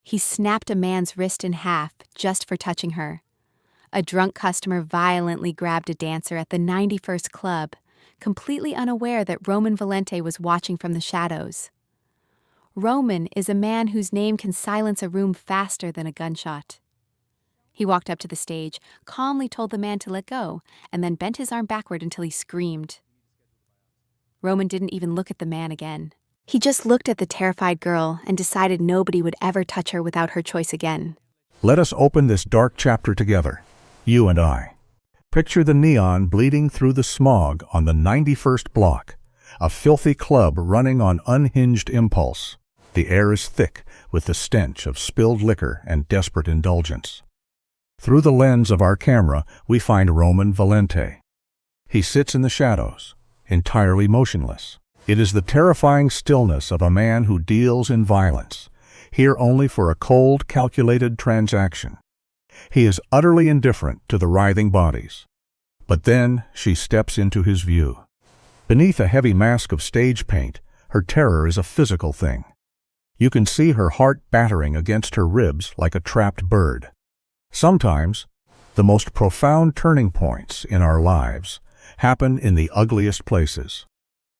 He snapped a man's wrist in half just for touching her. A drunk customer violently grabbed a dancer at the 91st Club, completely unaware that Roman Valente was watching from the shadows. Roman is a man whose name can silence a room faster than a gunshot. He walked up to the stage, calmly told the man to let go, and then bent his arm backward until he screamed. Roman didn't even look at the man again. He just looked at the terrified girl and decided nobody would ever touch her without her choice again. Let us open this dark chapter together, you and I. Picture the neon bleeding through the smog on the 91st block, a filthy club running on unhinged impulse. The air is thick with the stench of spilled liquor and desperate indulgence. Through the lens of our camera, we find Roman Valente. He sits in the shadows, entirely motionless. It is the terrifying stillness of a man who deals in violence, here only for a cold, calculated transaction. He is utterly indifferent to the writhing bodies. But then she steps into his view. Beneath a heavy mask of stage paint, her terror is a physical thing. You can see her heart battering against her ribs like a trapped bird. Sometimes, the most profound turning points in our lives happen in the ugliest places,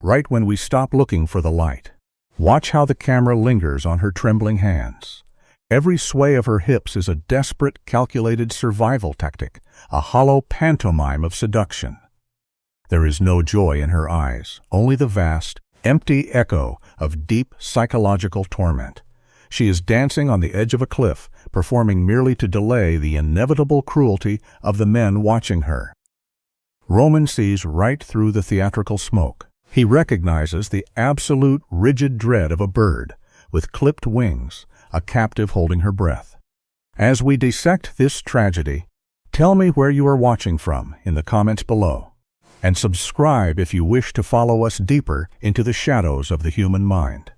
right when we stop looking for the light. Watch how the camera lingers on her trembling hands. Every sway of her hips is a desperate, calculated survival tactic, a hollow pantomime of seduction. There is no joy in her eyes, only the vast, empty echo of deep psychological torment. She is dancing on the edge of a cliff, performing merely to delay the inevitable cruelty of the men watching her. Roman sees right through the theatrical smoke. He recognizes the absolute rigid dread of a bird, with clipped wings, a captive holding her breath. As we dissect this tragedy, tell me where you are watching from in the comments below, and subscribe if you wish to follow us deeper into the shadows of the human mind.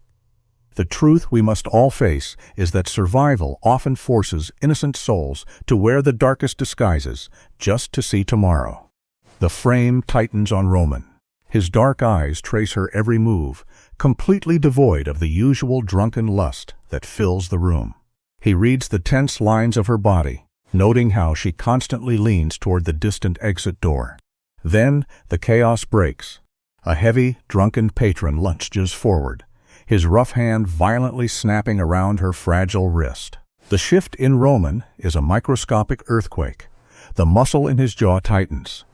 The truth we must all face is that survival often forces innocent souls to wear the darkest disguises just to see tomorrow. The frame tightens on Roman. His dark eyes trace her every move, completely devoid of the usual drunken lust that fills the room. He reads the tense lines of her body, noting how she constantly leans toward the distant exit door. Then the chaos breaks. A heavy, drunken patron lunges forward, his rough hand violently snapping around her fragile wrist. The shift in Roman is a microscopic earthquake. The muscle in his jaw tightens.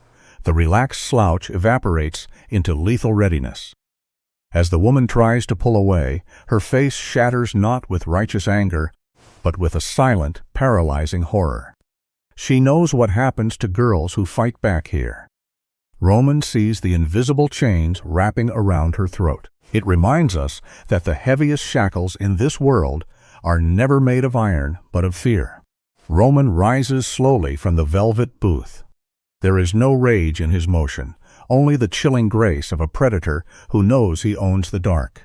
The relaxed slouch evaporates into lethal readiness. As the woman tries to pull away, her face shatters not with righteous anger, but with a silent, paralyzing horror. She knows what happens to girls who fight back here. Roman sees the invisible chains wrapping around her throat. It reminds us that the heaviest shackles in this world are never made of iron, but of fear. Roman rises slowly from the velvet booth. There is no rage in his motion, only the chilling grace of a predator who knows he owns the dark.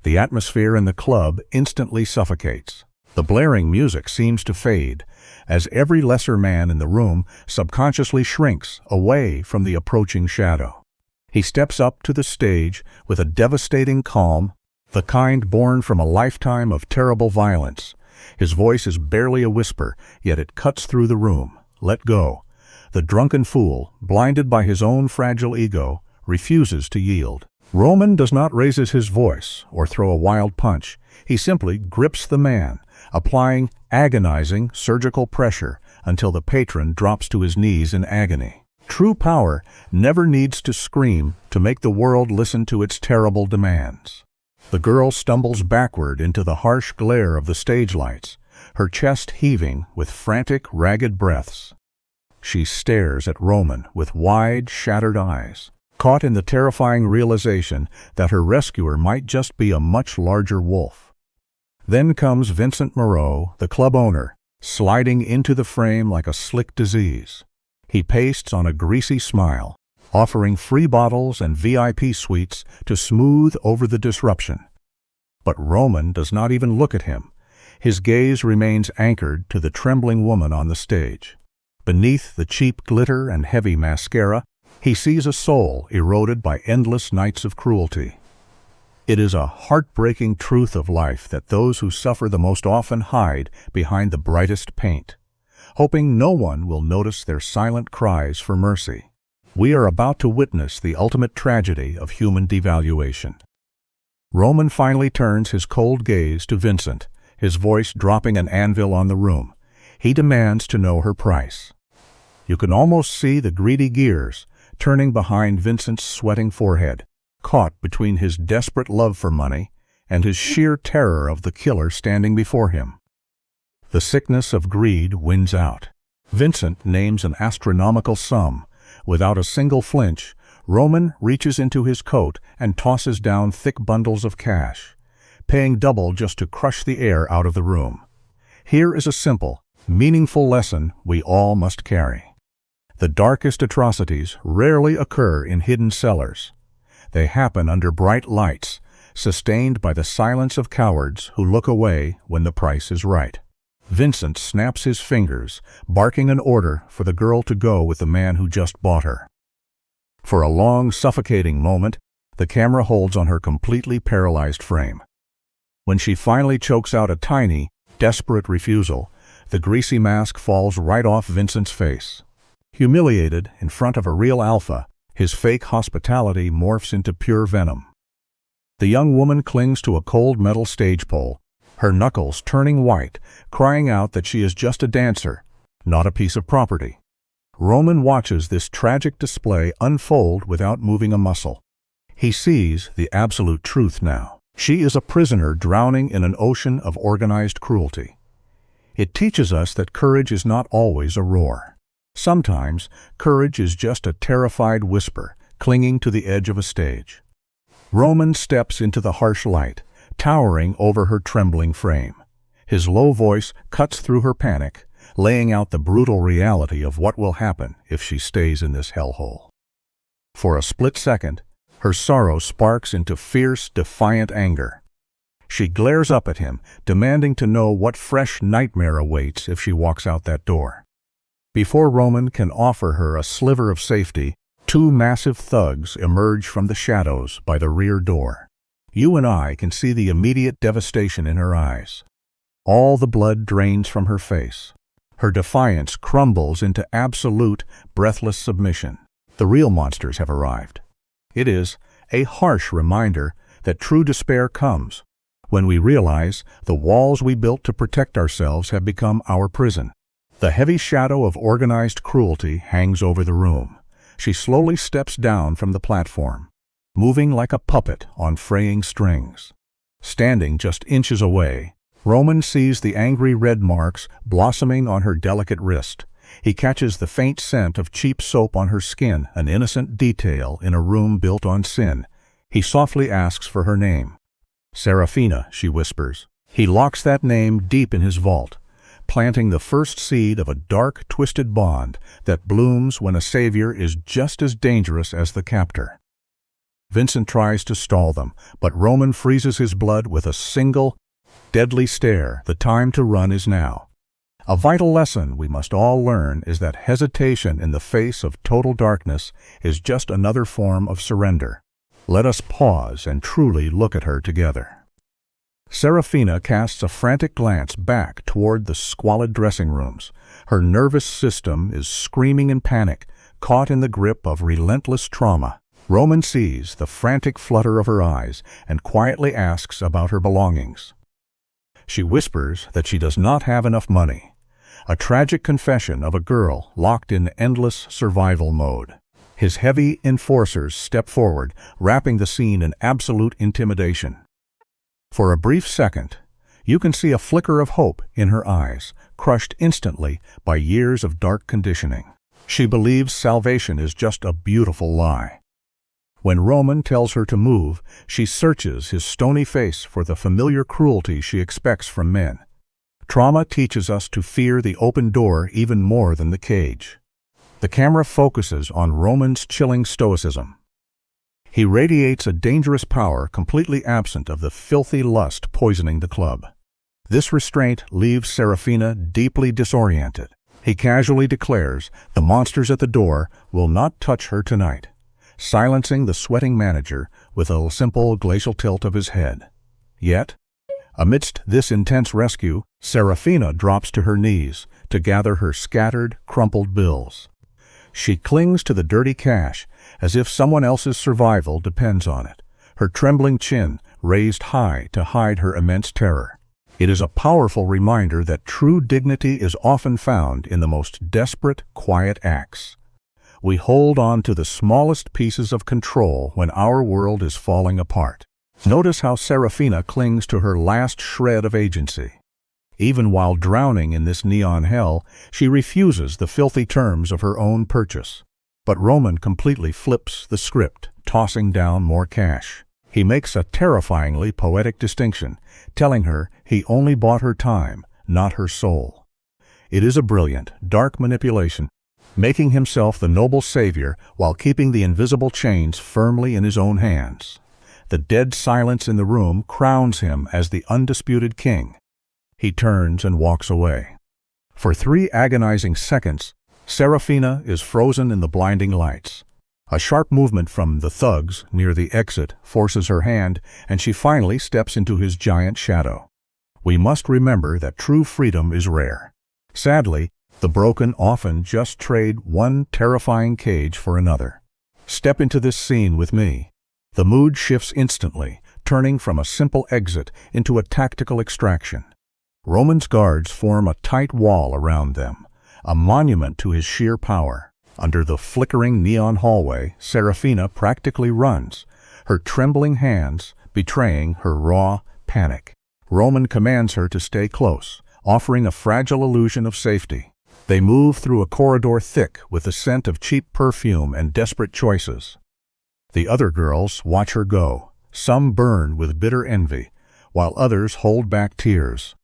The atmosphere in the club instantly suffocates. The blaring music seems to fade, as every lesser man in the room subconsciously shrinks away from the approaching shadow. He steps up to the stage with a devastating calm, the kind born from a lifetime of terrible violence. His voice is barely a whisper, yet it cuts through the room. Let go. The drunken fool, blinded by his own fragile ego, refuses to yield. Roman does not raise his voice or throw a wild punch. He simply grips the man, applying agonizing surgical pressure until the patron drops to his knees in agony. True power never needs to scream to make the world listen to its terrible demands. The girl stumbles backward into the harsh glare of the stage lights, her chest heaving with frantic, ragged breaths. She stares at Roman with wide, shattered eyes, caught in the terrifying realization that her rescuer might just be a much larger wolf. Then comes Vincent Moreau, the club owner, sliding into the frame like a slick disease. He pastes on a greasy smile, offering free bottles and VIP suites to smooth over the disruption. But Roman does not even look at him. His gaze remains anchored to the trembling woman on the stage. Beneath the cheap glitter and heavy mascara, he sees a soul eroded by endless nights of cruelty. It is a heartbreaking truth of life that those who suffer the most often hide behind the brightest paint, hoping no one will notice their silent cries for mercy. We are about to witness the ultimate tragedy of human devaluation. Roman finally turns his cold gaze to Vincent, his voice dropping an anvil on the room. He demands to know her price. You can almost see the greedy gears turning behind Vincent's sweating forehead, caught between his desperate love for money and his sheer terror of the killer standing before him. The sickness of greed wins out. Vincent names an astronomical sum. Without a single flinch, Roman reaches into his coat and tosses down thick bundles of cash, paying double just to crush the air out of the room. Here is a simple, meaningful lesson we all must carry. The darkest atrocities rarely occur in hidden cellars. They happen under bright lights, sustained by the silence of cowards who look away when the price is right. Vincent snaps his fingers, barking an order for the girl to go with the man who just bought her. For a long, suffocating moment, the camera holds on her completely paralyzed frame. When she finally chokes out a tiny, desperate refusal, the greasy mask falls right off Vincent's face. Humiliated in front of a real alpha, his fake hospitality morphs into pure venom. The young woman clings to a cold metal stage pole, her knuckles turning white, crying out that she is just a dancer, not a piece of property. Roman watches this tragic display unfold without moving a muscle. He sees the absolute truth now. She is a prisoner drowning in an ocean of organized cruelty. It teaches us that courage is not always a roar. Sometimes, courage is just a terrified whisper clinging to the edge of a stage. Roman steps into the harsh light, towering over her trembling frame. His low voice cuts through her panic, laying out the brutal reality of what will happen if she stays in this hellhole. For a split second, her sorrow sparks into fierce, defiant anger. She glares up at him, demanding to know what fresh nightmare awaits if she walks out that door. Before Roman can offer her a sliver of safety, two massive thugs emerge from the shadows by the rear door. You and I can see the immediate devastation in her eyes. All the blood drains from her face. Her defiance crumbles into absolute, breathless submission. The real monsters have arrived. It is a harsh reminder that true despair comes when we realize the walls we built to protect ourselves have become our prison. The heavy shadow of organized cruelty hangs over the room. She slowly steps down from the platform, moving like a puppet on fraying strings. Standing just inches away, Roman sees the angry red marks blossoming on her delicate wrist. He catches the faint scent of cheap soap on her skin, an innocent detail in a room built on sin. He softly asks for her name. "Serafina," she whispers. He locks that name deep in his vault, planting the first seed of a dark, twisted bond that blooms when a savior is just as dangerous as the captor. Vincent tries to stall them, but Roman freezes his blood with a single, deadly stare. The time to run is now. A vital lesson we must all learn is that hesitation in the face of total darkness is just another form of surrender. Let us pause and truly look at her together. Serafina casts a frantic glance back toward the squalid dressing rooms. Her nervous system is screaming in panic, caught in the grip of relentless trauma. Roman sees the frantic flutter of her eyes and quietly asks about her belongings. She whispers that she does not have enough money, a tragic confession of a girl locked in endless survival mode. His heavy enforcers step forward, wrapping the scene in absolute intimidation. For a brief second, you can see a flicker of hope in her eyes, crushed instantly by years of dark conditioning. She believes salvation is just a beautiful lie. When Roman tells her to move, she searches his stony face for the familiar cruelty she expects from men. Trauma teaches us to fear the open door even more than the cage. The camera focuses on Roman's chilling stoicism. He radiates a dangerous power completely absent of the filthy lust poisoning the club. This restraint leaves Serafina deeply disoriented. He casually declares the monsters at the door will not touch her tonight. silencing the sweating manager with a simple glacial tilt of his head. Yet, amidst this intense rescue, Serafina drops to her knees to gather her scattered, crumpled bills. She clings to the dirty cash as if someone else's survival depends on it, her trembling chin raised high to hide her immense terror. It is a powerful reminder that true dignity is often found in the most desperate, quiet acts. We hold on to the smallest pieces of control when our world is falling apart. Notice how Serafina clings to her last shred of agency. Even while drowning in this neon hell, she refuses the filthy terms of her own purchase. But Roman completely flips the script, tossing down more cash. He makes a terrifyingly poetic distinction, telling her he only bought her time, not her soul. It is a brilliant, dark manipulation, making himself the noble savior while keeping the invisible chains firmly in his own hands. The dead silence in the room crowns him as the undisputed king. He turns and walks away. For 3 agonizing seconds, Serafina is frozen in the blinding lights. A sharp movement from the thugs near the exit forces her hand, and she finally steps into his giant shadow. We must remember that true freedom is rare. Sadly, the broken often just trade one terrifying cage for another. Step into this scene with me. The mood shifts instantly, turning from a simple exit into a tactical extraction. Roman's guards form a tight wall around them, a monument to his sheer power. Under the flickering neon hallway, Serafina practically runs, her trembling hands betraying her raw panic. Roman commands her to stay close, offering a fragile illusion of safety. They move through a corridor thick with the scent of cheap perfume and desperate choices. The other girls watch her go. Some burn with bitter envy, while others hold back tears.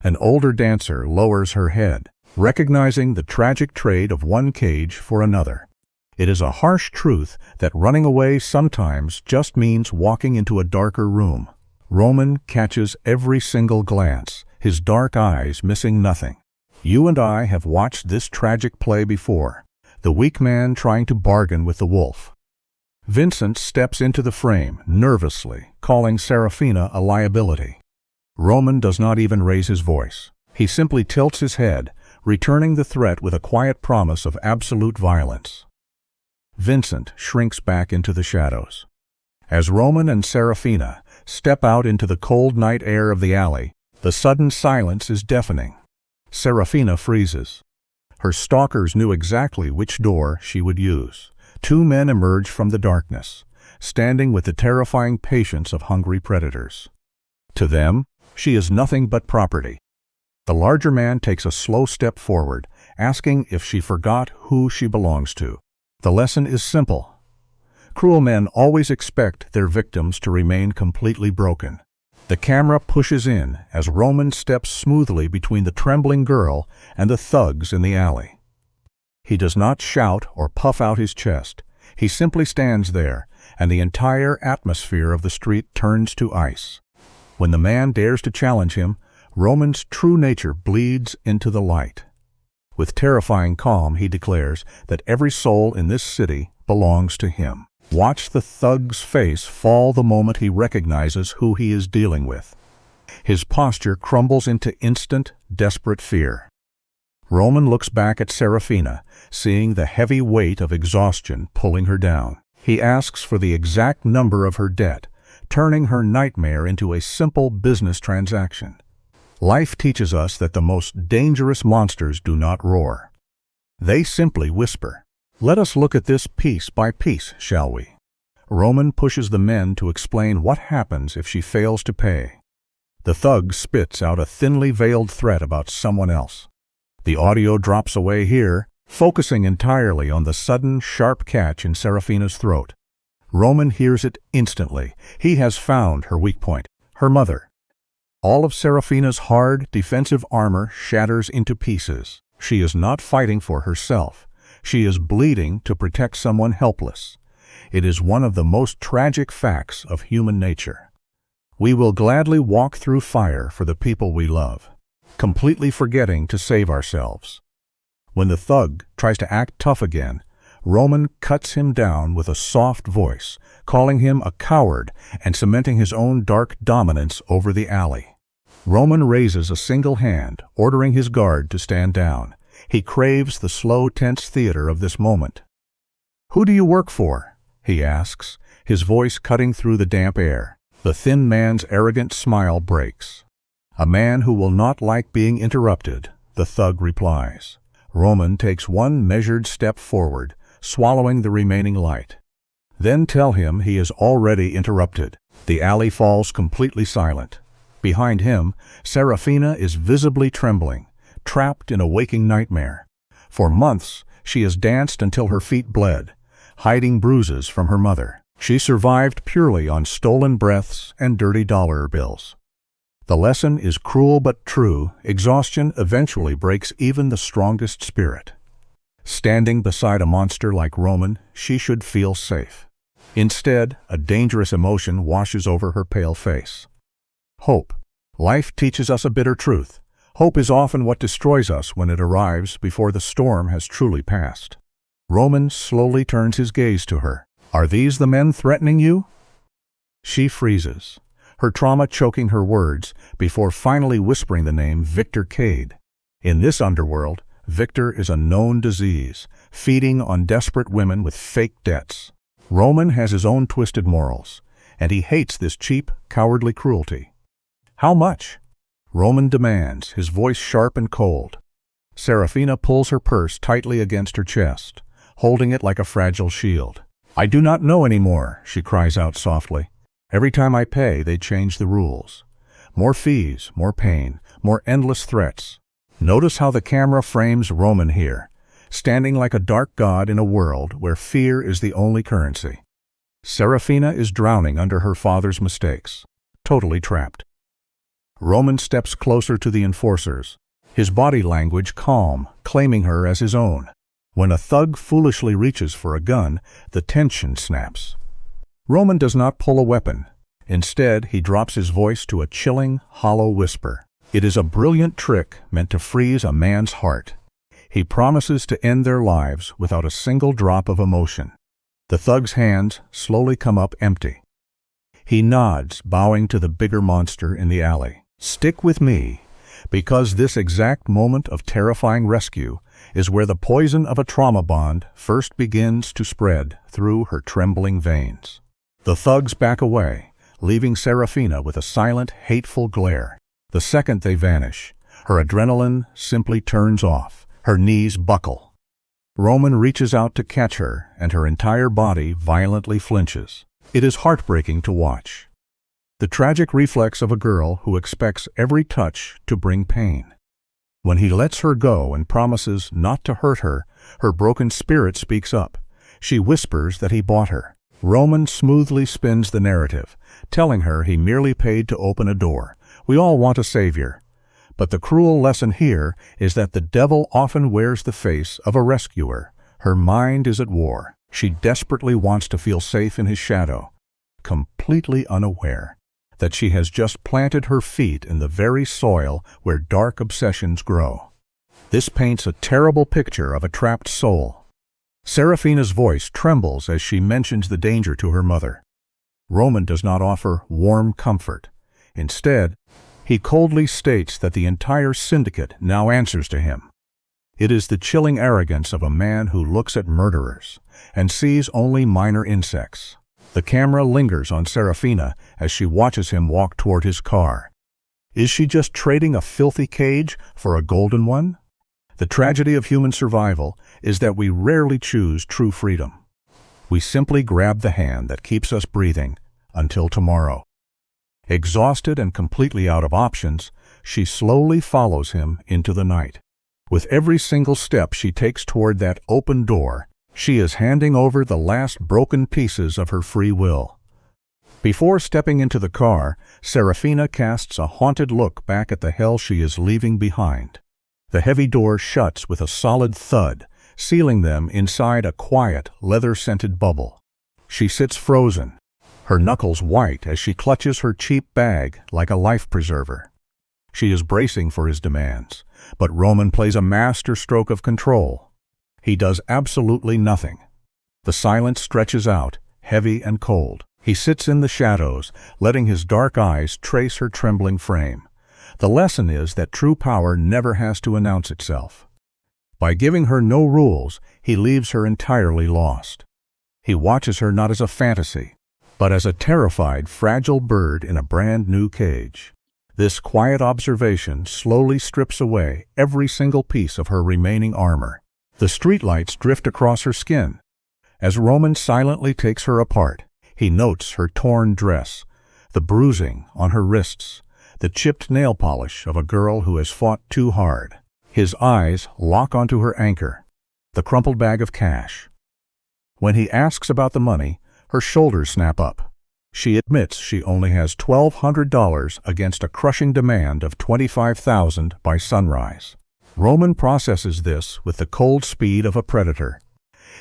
An older dancer lowers her head, recognizing the tragic trade of one cage for another. It is a harsh truth that running away sometimes just means walking into a darker room. Roman catches every single glance, his dark eyes missing nothing. You and I have watched this tragic play before, the weak man trying to bargain with the wolf. Vincent steps into the frame, nervously, calling Serafina a liability. Roman does not even raise his voice. He simply tilts his head, returning the threat with a quiet promise of absolute violence. Vincent shrinks back into the shadows. As Roman and Serafina step out into the cold night air of the alley, the sudden silence is deafening. Serafina freezes. Her stalkers knew exactly which door she would use. 2 men emerge from the darkness, standing with the terrifying patience of hungry predators. To them, she is nothing but property. The larger man takes a slow step forward, asking if she forgot who she belongs to. The lesson is simple. Cruel men always expect their victims to remain completely broken. The camera pushes in as Roman steps smoothly between the trembling girl and the thugs in the alley. He does not shout or puff out his chest. He simply stands there, and the entire atmosphere of the street turns to ice. When the man dares to challenge him, Roman's true nature bleeds into the light. With terrifying calm, he declares that every soul in this city belongs to him. Watch the thug's face fall the moment he recognizes who he is dealing with. His posture crumbles into instant, desperate fear. Roman looks back at Serafina, seeing the heavy weight of exhaustion pulling her down. He asks for the exact number of her debt, turning her nightmare into a simple business transaction. Life teaches us that the most dangerous monsters do not roar. They simply whisper. Let us look at this piece by piece, shall we? Roman pushes the men to explain what happens if she fails to pay. The thug spits out a thinly veiled threat about someone else. The audio drops away here, focusing entirely on the sudden, sharp catch in Serafina's throat. Roman hears it instantly. He has found her weak point, her mother. All of Serafina's hard, defensive armor shatters into pieces. She is not fighting for herself. She is bleeding to protect someone helpless. It is one of the most tragic facts of human nature. We will gladly walk through fire for the people we love, completely forgetting to save ourselves. When the thug tries to act tough again, Roman cuts him down with a soft voice, calling him a coward and cementing his own dark dominance over the alley. Roman raises a single hand, ordering his guard to stand down. He craves the slow, tense theater of this moment. "Who do you work for?" he asks, his voice cutting through the damp air. The thin man's arrogant smile breaks. "A man who will not like being interrupted," the thug replies. Roman takes one measured step forward, swallowing the remaining light. "Then tell him he is already interrupted." The alley falls completely silent. Behind him, Serafina is visibly trembling, trapped in a waking nightmare. For months, she has danced until her feet bled, hiding bruises from her mother. She survived purely on stolen breaths and dirty dollar bills. The lesson is cruel but true. Exhaustion eventually breaks even the strongest spirit. Standing beside a monster like Roman, she should feel safe. Instead, a dangerous emotion washes over her pale face. Hope. Life teaches us a bitter truth. Hope is often what destroys us when it arrives before the storm has truly passed. Roman slowly turns his gaze to her. "Are these the men threatening you?" She freezes, her trauma choking her words before finally whispering the name Victor Cade. In this underworld, Victor is a known disease, feeding on desperate women with fake debts. Roman has his own twisted morals, and he hates this cheap, cowardly cruelty. "How much?" Roman demands, his voice sharp and cold. Serafina pulls her purse tightly against her chest, holding it like a fragile shield. "I do not know anymore," she cries out softly. "Every time I pay, they change the rules. More fees, more pain, more endless threats." Notice how the camera frames Roman here, standing like a dark god in a world where fear is the only currency. Serafina is drowning under her father's mistakes, totally trapped. Roman steps closer to the enforcers, his body language calm, claiming her as his own. When a thug foolishly reaches for a gun, the tension snaps. Roman does not pull a weapon. Instead, he drops his voice to a chilling, hollow whisper. It is a brilliant trick meant to freeze a man's heart. He promises to end their lives without a single drop of emotion. The thug's hands slowly come up empty. He nods, bowing to the bigger monster in the alley. "Stick with me, because this exact moment of terrifying rescue is where the poison of a trauma bond first begins to spread through her trembling veins." The thugs back away, leaving Serafina with a silent, hateful glare. The second they vanish, her adrenaline simply turns off. Her knees buckle. Roman reaches out to catch her, and her entire body violently flinches. It is heartbreaking to watch. The tragic reflex of a girl who expects every touch to bring pain. When he lets her go and promises not to hurt her, her broken spirit speaks up. She whispers that he bought her. Roman smoothly spins the narrative, telling her he merely paid to open a door. We all want a savior. But the cruel lesson here is that the devil often wears the face of a rescuer. Her mind is at war. She desperately wants to feel safe in his shadow, completely unaware that she has just planted her feet in the very soil where dark obsessions grow. This paints a terrible picture of a trapped soul. Serafina's voice trembles as she mentions the danger to her mother. Roman does not offer warm comfort. Instead, he coldly states that the entire syndicate now answers to him. It is the chilling arrogance of a man who looks at murderers and sees only minor insects. The camera lingers on Serafina as she watches him walk toward his car. Is she just trading a filthy cage for a golden one? The tragedy of human survival is that we rarely choose true freedom. We simply grab the hand that keeps us breathing until tomorrow. Exhausted and completely out of options, she slowly follows him into the night. With every single step she takes toward that open door, she is handing over the last broken pieces of her free will. Before stepping into the car, Serafina casts a haunted look back at the hell she is leaving behind. The heavy door shuts with a solid thud, sealing them inside a quiet, leather-scented bubble. She sits frozen, her knuckles white as she clutches her cheap bag like a life preserver. She is bracing for his demands, but Roman plays a master stroke of control. He does absolutely nothing, The silence stretches out, heavy and cold. He sits in the shadows, letting his dark eyes trace her trembling frame. The lesson is that true power never has to announce itself. By giving her no rules, he leaves her entirely lost. He watches her not as a fantasy, but as a terrified, fragile bird in a brand new cage. This quiet observation slowly strips away every single piece of her remaining armor. The streetlights drift across her skin. As Roman silently takes her apart, he notes her torn dress, the bruising on her wrists, the chipped nail polish of a girl who has fought too hard. His eyes lock onto her anchor, the crumpled bag of cash. When he asks about the money, her shoulders snap up. She admits she only has $1,200 against a crushing demand of $25,000 by sunrise. Roman processes this with the cold speed of a predator.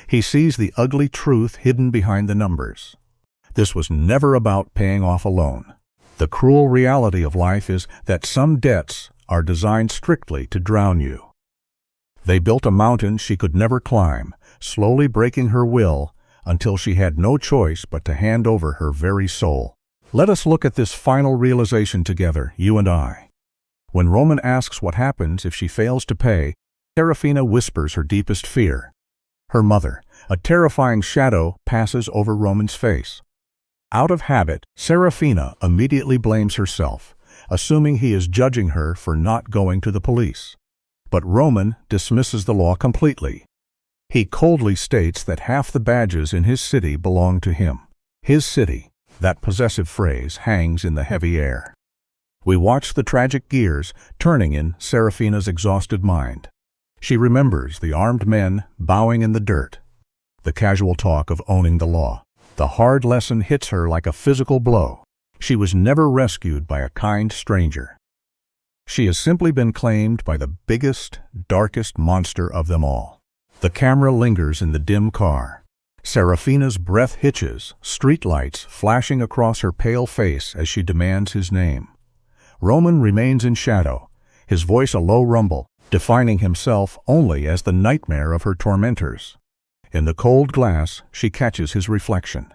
He sees the ugly truth hidden behind the numbers. This was never about paying off a loan. The cruel reality of life is that some debts are designed strictly to drown you. They built a mountain she could never climb, slowly breaking her will until she had no choice but to hand over her very soul. Let us look at this final realization together, you and I. When Roman asks what happens if she fails to pay, Serafina whispers her deepest fear. Her mother, a terrifying shadow, passes over Roman's face. Out of habit, Serafina immediately blames herself, assuming he is judging her for not going to the police. But Roman dismisses the law completely. He coldly states that half the badges in his city belong to him. His city, that possessive phrase, hangs in the heavy air. We watch the tragic gears turning in Serafina's exhausted mind. She remembers the armed men bowing in the dirt, the casual talk of owning the law. The hard lesson hits her like a physical blow. She was never rescued by a kind stranger. She has simply been claimed by the biggest, darkest monster of them all. The camera lingers in the dim car. Serafina's breath hitches, streetlights flashing across her pale face as she demands his name. Roman remains in shadow, his voice a low rumble, defining himself only as the nightmare of her tormentors. In the cold glass, she catches his reflection.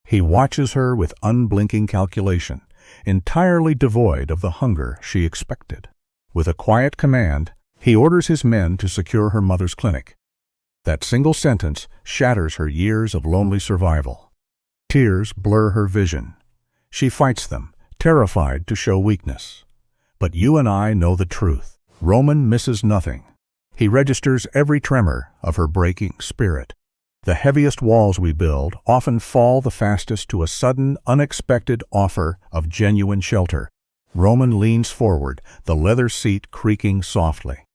He watches her with unblinking calculation, entirely devoid of the hunger she expected. With a quiet command, he orders his men to secure her mother's clinic. That single sentence shatters her years of lonely survival. Tears blur her vision. She fights them, terrified to show weakness. But you and I know the truth. Roman misses nothing. He registers every tremor of her breaking spirit. The heaviest walls we build often fall the fastest to a sudden, unexpected offer of genuine shelter. Roman leans forward, the leather seat creaking softly.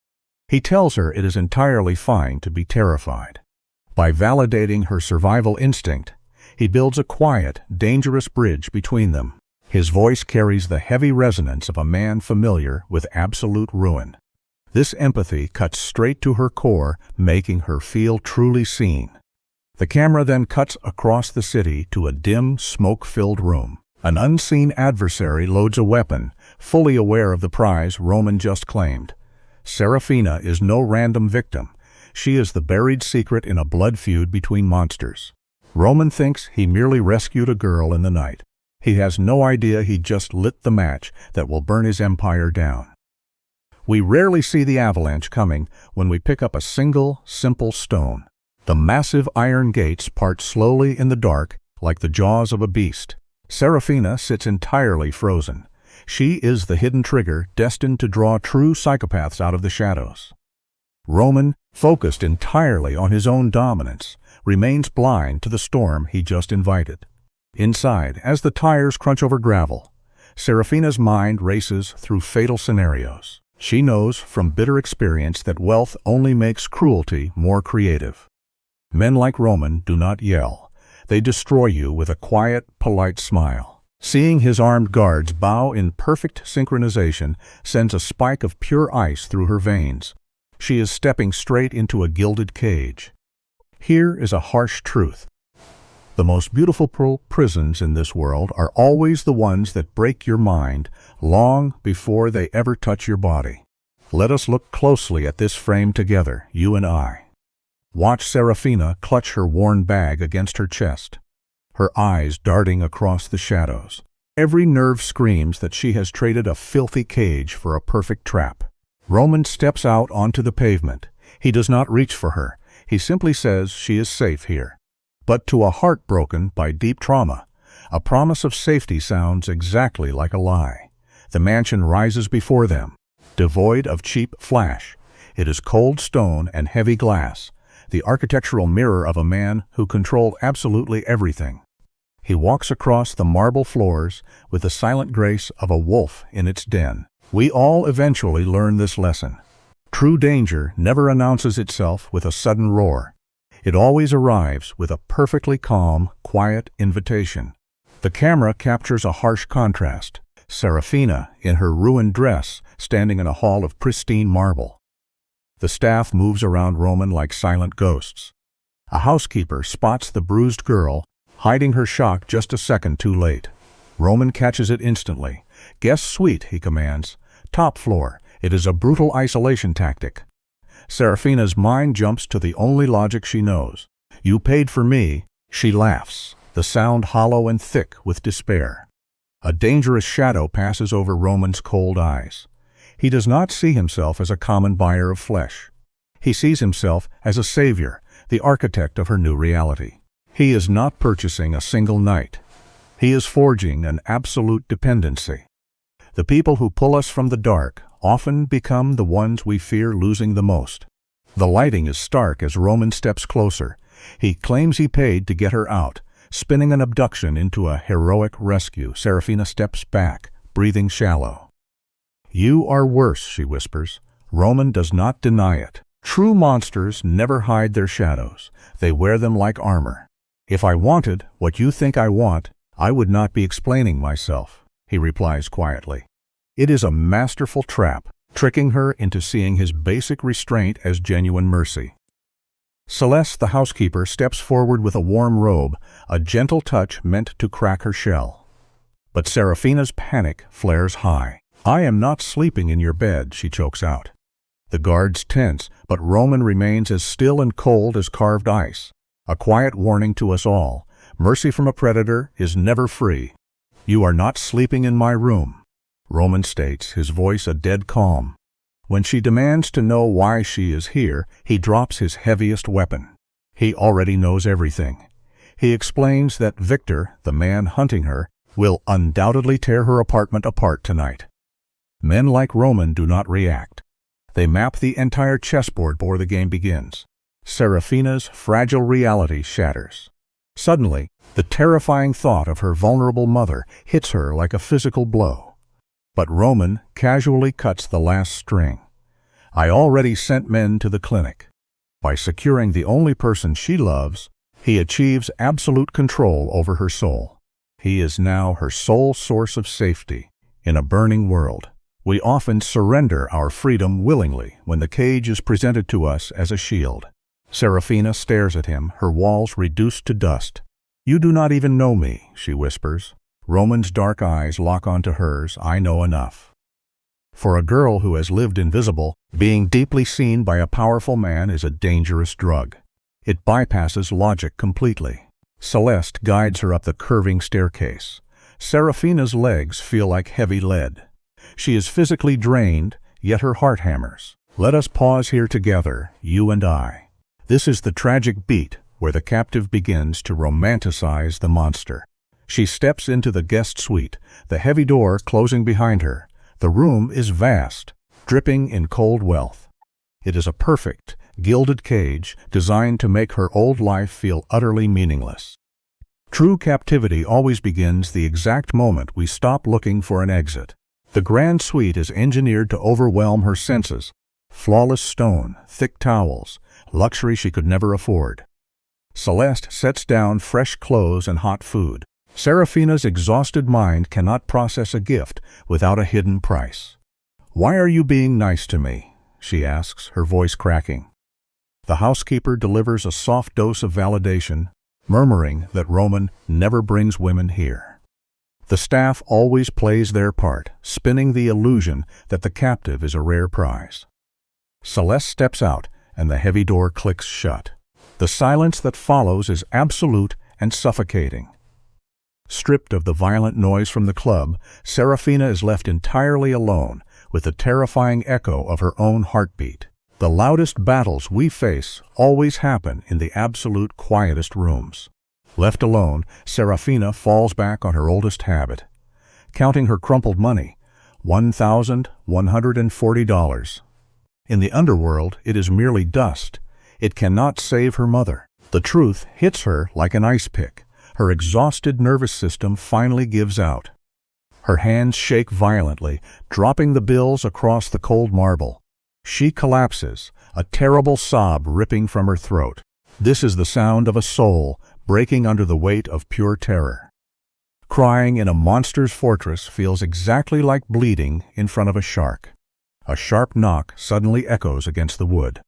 He tells her it is entirely fine to be terrified. By validating her survival instinct, he builds a quiet, dangerous bridge between them. His voice carries the heavy resonance of a man familiar with absolute ruin. This empathy cuts straight to her core, making her feel truly seen. The camera then cuts across the city to a dim, smoke-filled room. An unseen adversary loads a weapon, fully aware of the prize Roman just claimed. Serafina is no random victim. She is the buried secret in a blood feud between monsters. Roman thinks he merely rescued a girl in the night. He has no idea he just lit the match that will burn his empire down. We rarely see the avalanche coming when we pick up a single, simple stone. The massive iron gates part slowly in the dark like the jaws of a beast. Serafina sits entirely frozen. She is the hidden trigger destined to draw true psychopaths out of the shadows. Roman, focused entirely on his own dominance, remains blind to the storm he just invited. Inside, as the tires crunch over gravel, Serafina's mind races through fatal scenarios. She knows from bitter experience that wealth only makes cruelty more creative. Men like Roman do not yell. They destroy you with a quiet, polite smile. Seeing his armed guards bow in perfect synchronization sends a spike of pure ice through her veins. She is stepping straight into a gilded cage. Here is a harsh truth. The most beautiful prisons in this world are always the ones that break your mind long before they ever touch your body. Let us look closely at this frame together, you and I. Watch Serafina clutch her worn bag against her chest, her eyes darting across the shadows. Every nerve screams that she has traded a filthy cage for a perfect trap. Roman steps out onto the pavement. He does not reach for her. He simply says she is safe here. But to a heart broken by deep trauma, a promise of safety sounds exactly like a lie. The mansion rises before them, devoid of cheap flash. It is cold stone and heavy glass, the architectural mirror of a man who controlled absolutely everything. He walks across the marble floors with the silent grace of a wolf in its den. We all eventually learn this lesson. True danger never announces itself with a sudden roar. It always arrives with a perfectly calm, quiet invitation. The camera captures a harsh contrast. Serafina, in her ruined dress, standing in a hall of pristine marble. The staff moves around Roman like silent ghosts. A housekeeper spots the bruised girl, hiding her shock just a second too late. Roman catches it instantly. "Guest suite," he commands. "Top floor." It is a brutal isolation tactic. Serafina's mind jumps to the only logic she knows. "You paid for me." She laughs, the sound hollow and thick with despair. A dangerous shadow passes over Roman's cold eyes. He does not see himself as a common buyer of flesh. He sees himself as a savior, the architect of her new reality. He is not purchasing a single night. He is forging an absolute dependency. The people who pull us from the dark often become the ones we fear losing the most. The lighting is stark as Roman steps closer. He claims he paid to get her out, spinning an abduction into a heroic rescue. Serafina steps back, breathing shallow. "You are worse," she whispers. Roman does not deny it. True monsters never hide their shadows. They wear them like armor. "If I wanted what you think I want, I would not be explaining myself," he replies quietly. It is a masterful trap, tricking her into seeing his basic restraint as genuine mercy. Celeste, the housekeeper, steps forward with a warm robe, a gentle touch meant to crack her shell. But Serafina's panic flares high. "I am not sleeping in your bed," she chokes out. The guards tense, but Roman remains as still and cold as carved ice. A quiet warning to us all. Mercy from a predator is never free. "You are not sleeping in my room," Roman states, his voice a dead calm. When she demands to know why she is here, he drops his heaviest weapon. He already knows everything. He explains that Victor, the man hunting her, will undoubtedly tear her apartment apart tonight. Men like Roman do not react. They map the entire chessboard before the game begins. Serafina's fragile reality shatters. Suddenly, the terrifying thought of her vulnerable mother hits her like a physical blow. But Roman casually cuts the last string. "I already sent men to the clinic." By securing the only person she loves, he achieves absolute control over her soul. He is now her sole source of safety. In a burning world, we often surrender our freedom willingly when the cage is presented to us as a shield. Serafina stares at him, her walls reduced to dust. "You do not even know me," she whispers. Roman's dark eyes lock onto hers. "I know enough." For a girl who has lived invisible, being deeply seen by a powerful man is a dangerous drug. It bypasses logic completely. Celeste guides her up the curving staircase. Serafina's legs feel like heavy lead. She is physically drained, yet her heart hammers. "Let us pause here together, you and I." This is the tragic beat where the captive begins to romanticize the monster. She steps into the guest suite, the heavy door closing behind her. The room is vast, dripping in cold wealth. It is a perfect, gilded cage designed to make her old life feel utterly meaningless. True captivity always begins the exact moment we stop looking for an exit. The grand suite is engineered to overwhelm her senses. Flawless stone, thick towels, luxury she could never afford. Celeste sets down fresh clothes and hot food. Serafina's exhausted mind cannot process a gift without a hidden price. "Why are you being nice to me?" she asks, her voice cracking. The housekeeper delivers a soft dose of validation, murmuring that Roman never brings women here. The staff always plays their part, spinning the illusion that the captive is a rare prize. Celeste steps out, and the heavy door clicks shut. The silence that follows is absolute and suffocating. Stripped of the violent noise from the club, Serafina is left entirely alone with the terrifying echo of her own heartbeat. The loudest battles we face always happen in the absolute quietest rooms. Left alone, Serafina falls back on her oldest habit, counting her crumpled money, $1,140. In the underworld, it is merely dust. It cannot save her mother. The truth hits her like an ice pick. Her exhausted nervous system finally gives out. Her hands shake violently, dropping the bills across the cold marble. She collapses, a terrible sob ripping from her throat. This is the sound of a soul breaking under the weight of pure terror. Crying in a monster's fortress feels exactly like bleeding in front of a shark. A sharp knock suddenly echoes against the wood.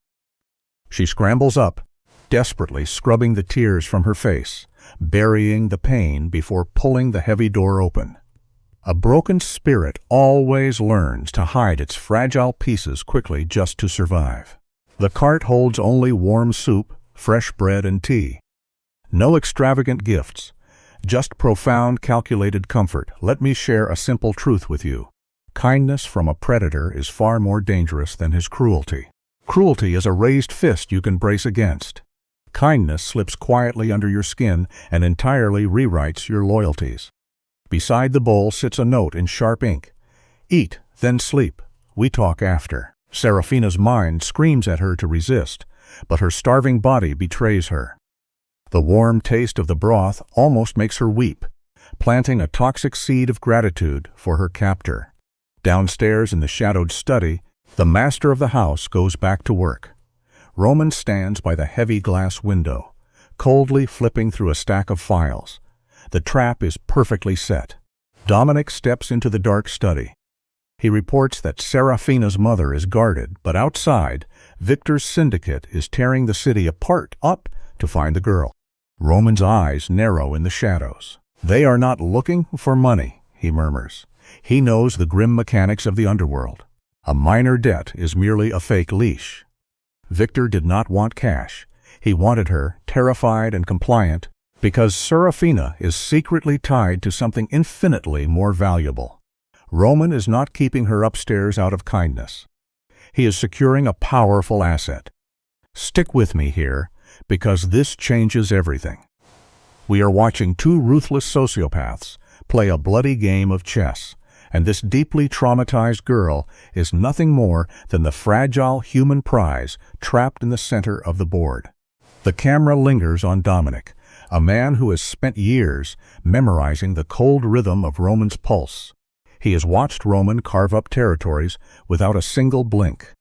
She scrambles up, desperately scrubbing the tears from her face, burying the pain before pulling the heavy door open. A broken spirit always learns to hide its fragile pieces quickly just to survive. The cart holds only warm soup, fresh bread and tea. No extravagant gifts, just profound calculated comfort. Let me share a simple truth with you. Kindness from a predator is far more dangerous than his cruelty. Cruelty is a raised fist you can brace against. Kindness slips quietly under your skin and entirely rewrites your loyalties. Beside the bowl sits a note in sharp ink. Eat, then sleep. We talk after. Serafina's mind screams at her to resist, but her starving body betrays her. The warm taste of the broth almost makes her weep, planting a toxic seed of gratitude for her captor. Downstairs in the shadowed study, the master of the house goes back to work. Roman stands by the heavy glass window, coldly flipping through a stack of files. The trap is perfectly set. Dominic steps into the dark study. He reports that Serafina's mother is guarded, but outside, Victor's syndicate is tearing the city apart to find the girl. Roman's eyes narrow in the shadows. They are not looking for money, he murmurs. He knows the grim mechanics of the underworld. A minor debt is merely a fake leash. Victor did not want cash. He wanted her, terrified and compliant, because Serafina is secretly tied to something infinitely more valuable. Roman is not keeping her upstairs out of kindness. He is securing a powerful asset. Stick with me here, because this changes everything. We are watching two ruthless sociopaths play a bloody game of chess, and this deeply traumatized girl is nothing more than the fragile human prize trapped in the center of the board. The camera lingers on Dominic, a man who has spent years memorizing the cold rhythm of Roman's pulse. He has watched Roman carve up territories without a single blink.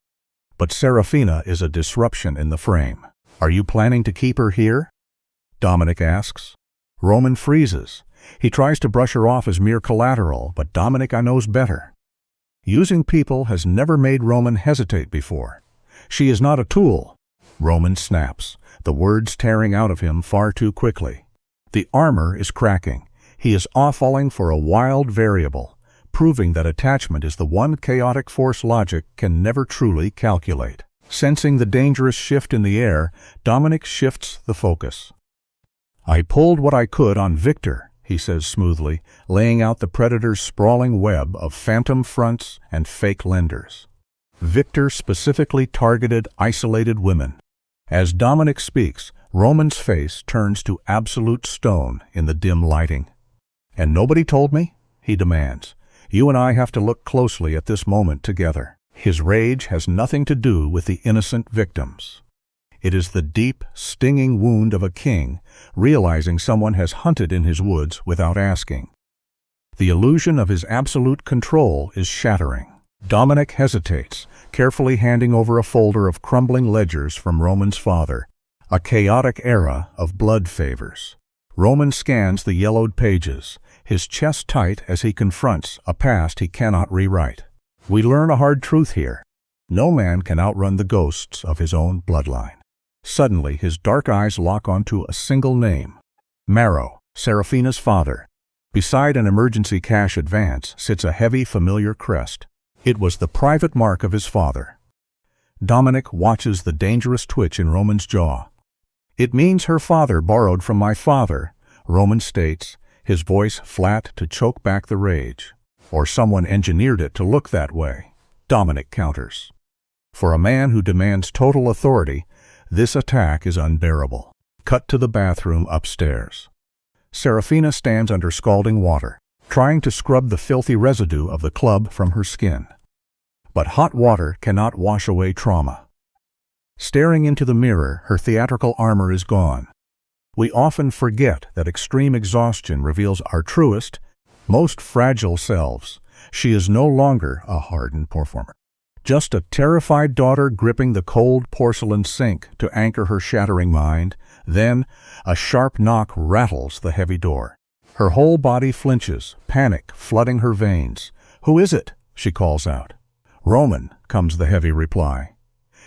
But Serafina is a disruption in the frame. Are you planning to keep her here? Dominic asks. Roman freezes. He tries to brush her off as mere collateral, but Dominic knows better. Using people has never made Roman hesitate before. She is not a tool. Roman snaps, the words tearing out of him far too quickly. The armor is cracking. He is off-falling for a wild variable, proving that attachment is the one chaotic force logic can never truly calculate. Sensing the dangerous shift in the air, Dominic shifts the focus. I pulled what I could on Victor, he says smoothly, laying out the predator's sprawling web of phantom fronts and fake lenders. Victor specifically targeted isolated women. As Dominic speaks, Roman's face turns to absolute stone in the dim lighting. And nobody told me? He demands. You and I have to look closely at this moment together. His rage has nothing to do with the innocent victims. It is the deep, stinging wound of a king realizing someone has hunted in his woods without asking. The illusion of his absolute control is shattering. Dominic hesitates, carefully handing over a folder of crumbling ledgers from Roman's father, a chaotic era of blood favors. Roman scans the yellowed pages, his chest tight as he confronts a past he cannot rewrite. We learn a hard truth here. No man can outrun the ghosts of his own bloodline. Suddenly, his dark eyes lock onto a single name. Marrow, Serafina's father. Beside an emergency cash advance sits a heavy, familiar crest. It was the private mark of his father. Dominic watches the dangerous twitch in Roman's jaw. It means her father borrowed from my father, Roman states, his voice flat to choke back the rage. Or someone engineered it to look that way, Dominic counters. For a man who demands total authority, this attack is unbearable. Cut to the bathroom upstairs. Serafina stands under scalding water, trying to scrub the filthy residue of the club from her skin. But hot water cannot wash away trauma. Staring into the mirror, her theatrical armor is gone. We often forget that extreme exhaustion reveals our truest, most fragile selves. She is no longer a hardened performer. Just a terrified daughter gripping the cold porcelain sink to anchor her shattering mind. Then, a sharp knock rattles the heavy door. Her whole body flinches, panic flooding her veins. "Who is it?" she calls out. "Roman," comes the heavy reply.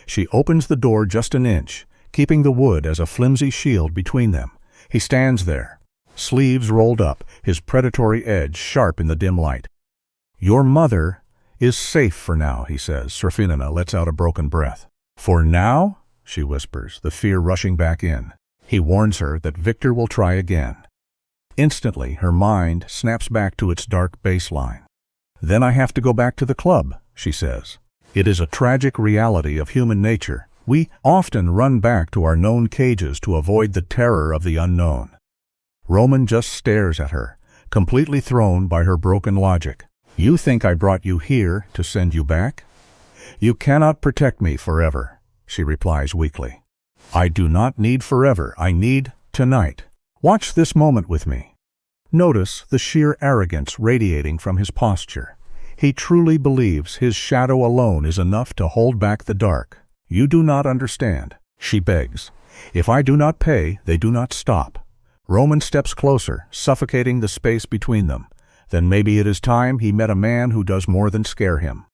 She opens the door just an inch, keeping the wood as a flimsy shield between them. He stands there, sleeves rolled up, his predatory edge sharp in the dim light. "Your mother is safe for now," he says. Serafina lets out a broken breath. "For now?" she whispers, the fear rushing back in. He warns her that Victor will try again. Instantly, her mind snaps back to its dark baseline. "Then I have to go back to the club," she says. It is a tragic reality of human nature. We often run back to our known cages to avoid the terror of the unknown. Roman just stares at her, completely thrown by her broken logic. "You think I brought you here to send you back? You cannot protect me forever," she replies weakly. "I do not need forever, I need tonight. Watch this moment with me." Notice the sheer arrogance radiating from his posture. He truly believes his shadow alone is enough to hold back the dark. "You do not understand," she begs. "If I do not pay, they do not stop." Roman steps closer, suffocating the space between them. Then maybe it is time he met a man who does more than scare him.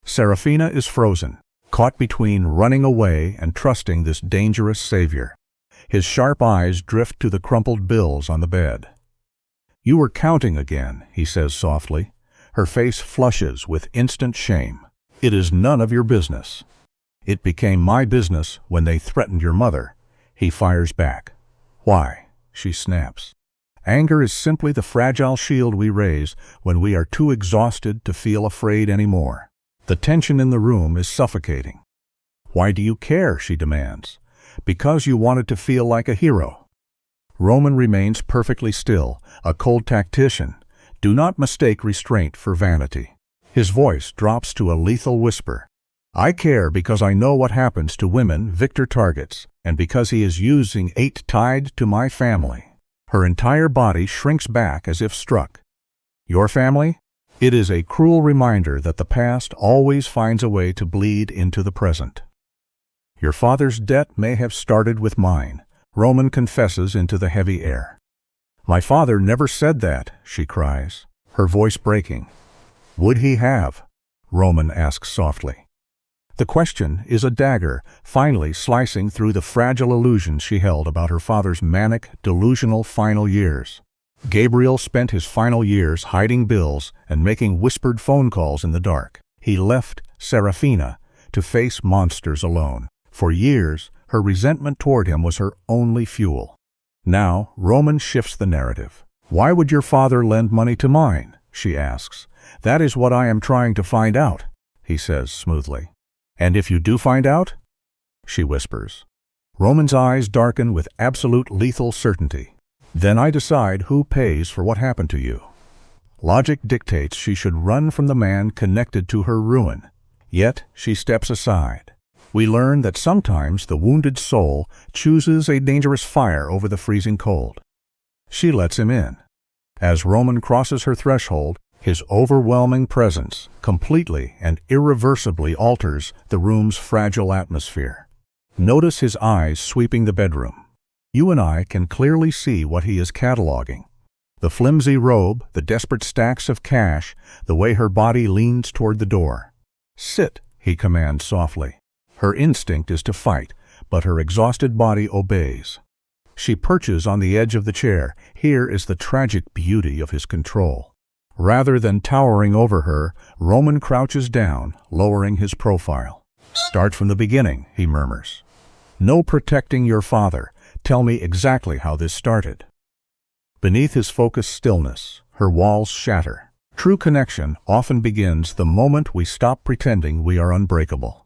Serafina is frozen, caught between running away and trusting this dangerous savior. His sharp eyes drift to the crumpled bills on the bed. "You were counting again," he says softly. Her face flushes with instant shame. "It is none of your business." "It became my business when they threatened your mother," he fires back. "Why?" she snaps. Anger is simply the fragile shield we raise when we are too exhausted to feel afraid anymore. The tension in the room is suffocating. "Why do you care?" she demands. "Because you wanted to feel like a hero." Roman remains perfectly still, a cold tactician. Do not mistake restraint for vanity. His voice drops to a lethal whisper. "I care because I know what happens to women Victor targets, and because he is using 8 tied to my family." Her entire body shrinks back as if struck. "Your family?" It is a cruel reminder that the past always finds a way to bleed into the present. "Your father's debt may have started with mine," Roman confesses into the heavy air. "My father never said that," she cries, her voice breaking. "Would he have?" Roman asks softly. The question is a dagger, finally slicing through the fragile illusions she held about her father's manic, delusional final years. Gabriel spent his final years hiding bills and making whispered phone calls in the dark. He left Serafina to face monsters alone. For years, her resentment toward him was her only fuel. Now, Roman shifts the narrative. "Why would your father lend money to mine?" she asks. "That is what I am trying to find out," he says smoothly. "And if you do find out?" she whispers. Roman's eyes darken with absolute lethal certainty. "Then I decide who pays for what happened to you." Logic dictates she should run from the man connected to her ruin. Yet she steps aside. We learn that sometimes the wounded soul chooses a dangerous fire over the freezing cold. She lets him in. As Roman crosses her threshold, his overwhelming presence completely and irreversibly alters the room's fragile atmosphere. Notice his eyes sweeping the bedroom. You and I can clearly see what he is cataloging. The flimsy robe, the desperate stacks of cash, the way her body leans toward the door. "Sit," he commands softly. Her instinct is to fight, but her exhausted body obeys. She perches on the edge of the chair. Here is the tragic beauty of his control. Rather than towering over her, Roman crouches down, lowering his profile. "Start from the beginning," he murmurs. "No protecting your father. Tell me exactly how this started." Beneath his focused stillness, her walls shatter. True connection often begins the moment we stop pretending we are unbreakable.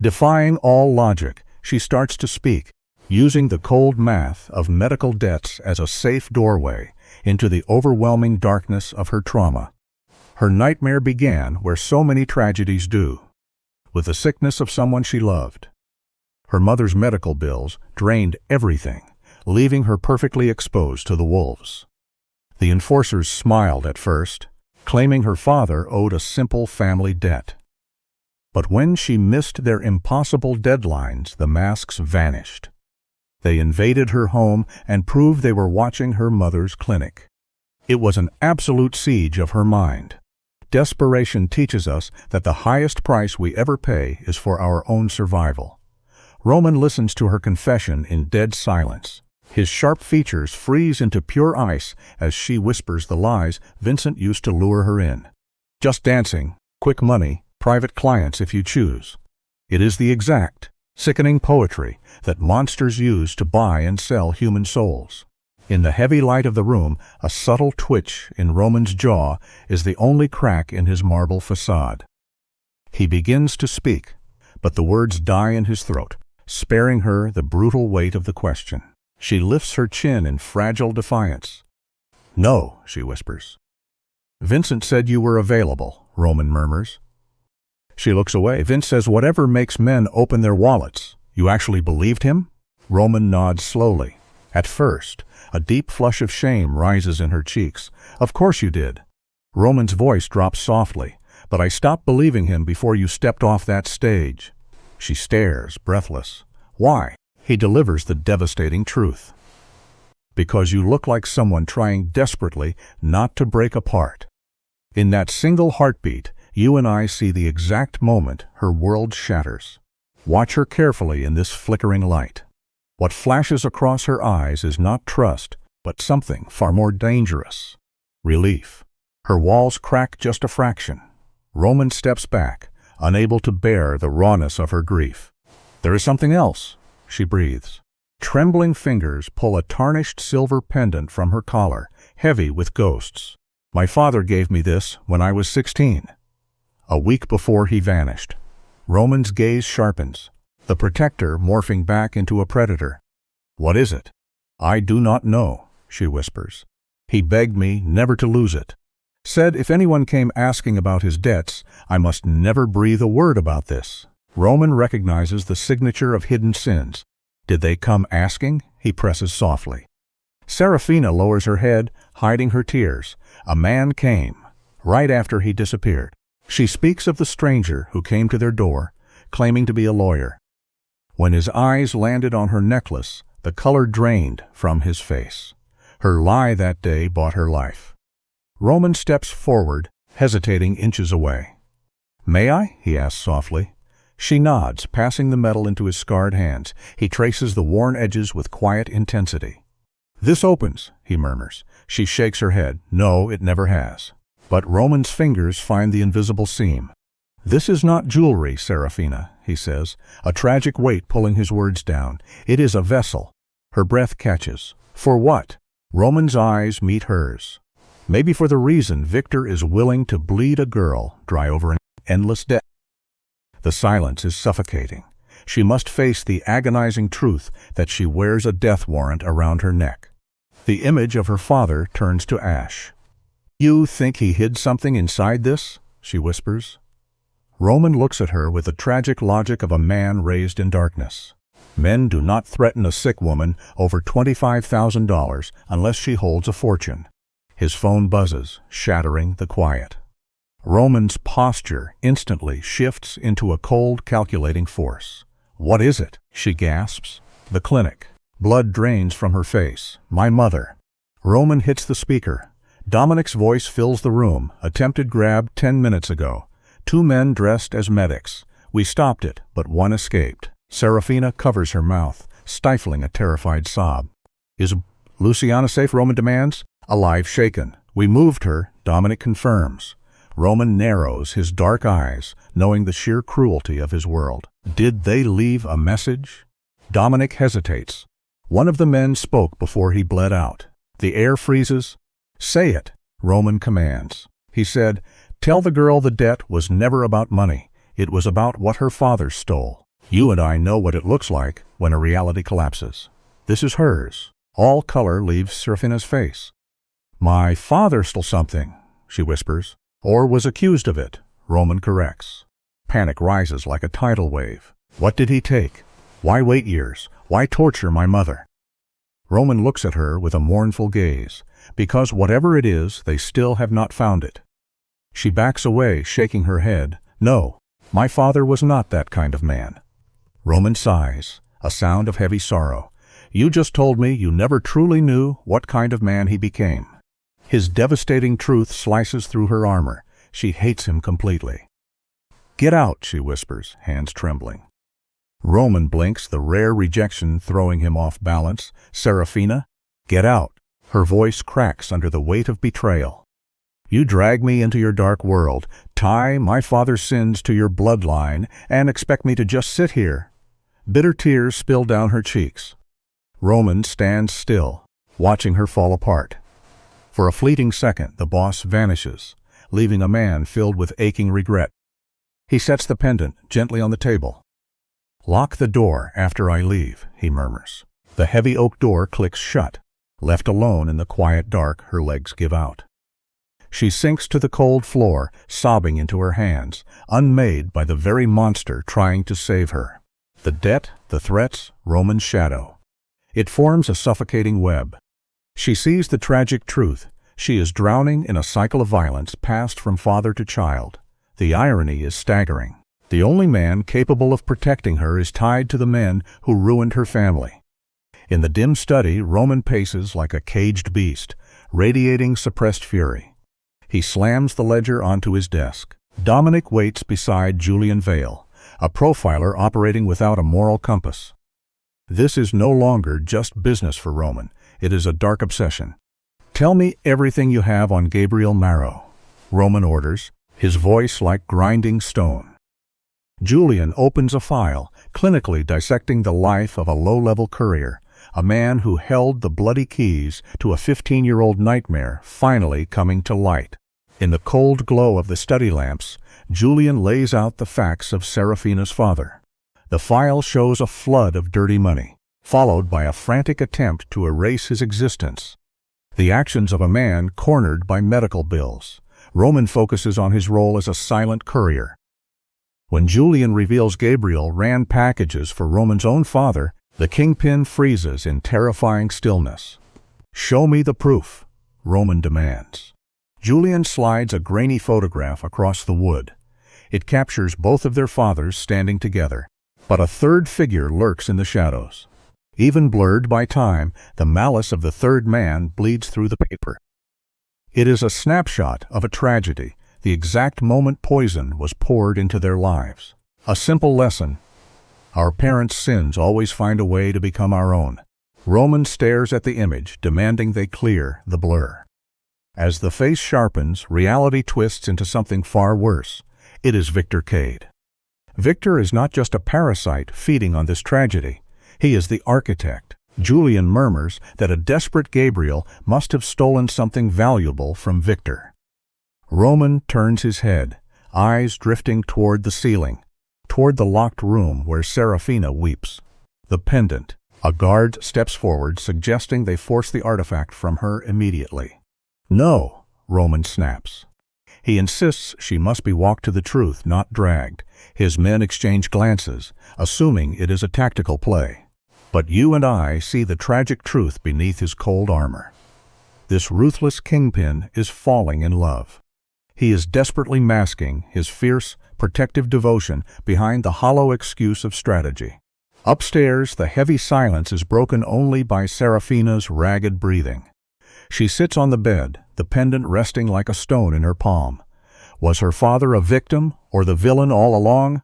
Defying all logic, she starts to speak, using the cold math of medical debts as a safe doorway into the overwhelming darkness of her trauma. Her nightmare began where so many tragedies do, with the sickness of someone she loved. Her mother's medical bills drained everything, leaving her perfectly exposed to the wolves. The enforcers smiled at first, claiming her father owed a simple family debt. But when she missed their impossible deadlines, the masks vanished. They invaded her home and proved they were watching her mother's clinic. It was an absolute siege of her mind. Desperation teaches us that the highest price we ever pay is for our own survival. Roman listens to her confession in dead silence. His sharp features freeze into pure ice as she whispers the lies Vincent used to lure her in. Just dancing, quick money, private clients if you choose. It is the exact, sickening poetry that monsters use to buy and sell human souls. In the heavy light of the room, a subtle twitch in Roman's jaw is the only crack in his marble facade. He begins to speak, but the words die in his throat, sparing her the brutal weight of the question. She lifts her chin in fragile defiance. "No," she whispers. "Vincent said you were available," Roman murmurs. She looks away. "Vince says whatever makes men open their wallets. You actually believed him?" Roman nods slowly. At first, a deep flush of shame rises in her cheeks. "Of course you did." Roman's voice drops softly. "But I stopped believing him before you stepped off that stage." She stares, breathless. "Why?" He delivers the devastating truth. "Because you look like someone trying desperately not to break apart." In that single heartbeat, you and I see the exact moment her world shatters. Watch her carefully in this flickering light. What flashes across her eyes is not trust, but something far more dangerous. Relief. Her walls crack just a fraction. Roman steps back, unable to bear the rawness of her grief. "There is something else," she breathes. Trembling fingers pull a tarnished silver pendant from her collar, heavy with ghosts. "My father gave me this when I was 16. A week before he vanished." Roman's gaze sharpens, the protector morphing back into a predator. "What is it?" "I do not know," she whispers. "He begged me never to lose it. Said if anyone came asking about his debts, I must never breathe a word about this." Roman recognizes the signature of hidden sins. "Did they come asking?" he presses softly. Serafina lowers her head, hiding her tears. "A man came, right after he disappeared." She speaks of the stranger who came to their door, claiming to be a lawyer. When his eyes landed on her necklace, the color drained from his face. Her lie that day bought her life. Roman steps forward, hesitating inches away. "May I?" he asks softly. She nods, passing the medal into his scarred hands. He traces the worn edges with quiet intensity. "This opens," he murmurs. She shakes her head. "No, it never has." But Roman's fingers find the invisible seam. "This is not jewelry, Serafina," he says, a tragic weight pulling his words down. "It is a vessel." Her breath catches. "For what?" Roman's eyes meet hers. "Maybe for the reason Victor is willing to bleed a girl dry over an endless debt." The silence is suffocating. She must face the agonizing truth that she wears a death warrant around her neck. The image of her father turns to ash. "You think he hid something inside this?" she whispers. Roman looks at her with the tragic logic of a man raised in darkness. Men do not threaten a sick woman over $25,000 unless she holds a fortune. His phone buzzes, shattering the quiet. Roman's posture instantly shifts into a cold, calculating force. "What is it?" she gasps. "The clinic." Blood drains from her face. "My mother." Roman hits the speaker. Dominic's voice fills the room. "Attempted grab 10 minutes ago. 2 men dressed as medics. We stopped it, but one escaped." Serafina covers her mouth, stifling a terrified sob. "Is Luciana safe?" Roman demands. "Alive, shaken. We moved her," Dominic confirms. Roman narrows his dark eyes, knowing the sheer cruelty of his world. "Did they leave a message?" Dominic hesitates. One of the men spoke before he bled out. The air freezes. "Say it," Roman commands. He said, "Tell the girl the debt was never about money. It was about what her father stole. You and I know what it looks like when a reality collapses. This is hers." All color leaves Serafina's face. "My father stole something," she whispers. "Or was accused of it," Roman corrects. Panic rises like a tidal wave. What did he take? Why wait years? Why torture my mother? Roman looks at her with a mournful gaze, because whatever it is, they still have not found it. She backs away, shaking her head. "No, my father was not that kind of man." Roman sighs, a sound of heavy sorrow. "You just told me you never truly knew what kind of man he became." His devastating truth slices through her armor. She hates him completely. "Get out," she whispers, hands trembling. Roman blinks, the rare rejection throwing him off balance. "Serafina, get out." Her voice cracks under the weight of betrayal. "You drag me into your dark world, tie my father's sins to your bloodline, and expect me to just sit here." Bitter tears spill down her cheeks. Roman stands still, watching her fall apart. For a fleeting second, the boss vanishes, leaving a man filled with aching regret. He sets the pendant gently on the table. "Lock the door after I leave," he murmurs. The heavy oak door clicks shut. Left alone in the quiet dark, her legs give out. She sinks to the cold floor, sobbing into her hands, unmade by the very monster trying to save her. The debt, the threats, Roman's shadow. It forms a suffocating web. She sees the tragic truth. She is drowning in a cycle of violence passed from father to child. The irony is staggering. The only man capable of protecting her is tied to the men who ruined her family. In the dim study, Roman paces like a caged beast, radiating suppressed fury. He slams the ledger onto his desk. Dominic waits beside Julian Vale, a profiler operating without a moral compass. This is no longer just business for Roman. It is a dark obsession. "Tell me everything you have on Gabriel Marrow," Roman orders, his voice like grinding stone. Julian opens a file, clinically dissecting the life of a low-level courier, a man who held the bloody keys to a 15-year-old nightmare finally coming to light. In the cold glow of the study lamps, Julian lays out the facts of Serafina's father. The file shows a flood of dirty money, followed by a frantic attempt to erase his existence. The actions of a man cornered by medical bills. Roman focuses on his role as a silent courier. When Julian reveals Gabriel ran packages for Roman's own father, the kingpin freezes in terrifying stillness. "Show me the proof," Roman demands. Julian slides a grainy photograph across the wood. It captures both of their fathers standing together, but a third figure lurks in the shadows. Even blurred by time, the malice of the third man bleeds through the paper. It is a snapshot of a tragedy, the exact moment poison was poured into their lives. A simple lesson: our parents' sins always find a way to become our own. Roman stares at the image, demanding they clear the blur. As the face sharpens, reality twists into something far worse. It is Victor Cade. Victor is not just a parasite feeding on this tragedy. He is the architect. Julian murmurs that a desperate Gabriel must have stolen something valuable from Victor. Roman turns his head, eyes drifting toward the ceiling, toward the locked room where Serafina weeps. The pendant. A guard steps forward, suggesting they force the artifact from her immediately. "No," Roman snaps. He insists she must be walked to the truth, not dragged. His men exchange glances, assuming it is a tactical play. But you and I see the tragic truth beneath his cold armor. This ruthless kingpin is falling in love. He is desperately masking his fierce, protective devotion behind the hollow excuse of strategy. Upstairs, the heavy silence is broken only by Serafina's ragged breathing. She sits on the bed, the pendant resting like a stone in her palm. Was her father a victim or the villain all along?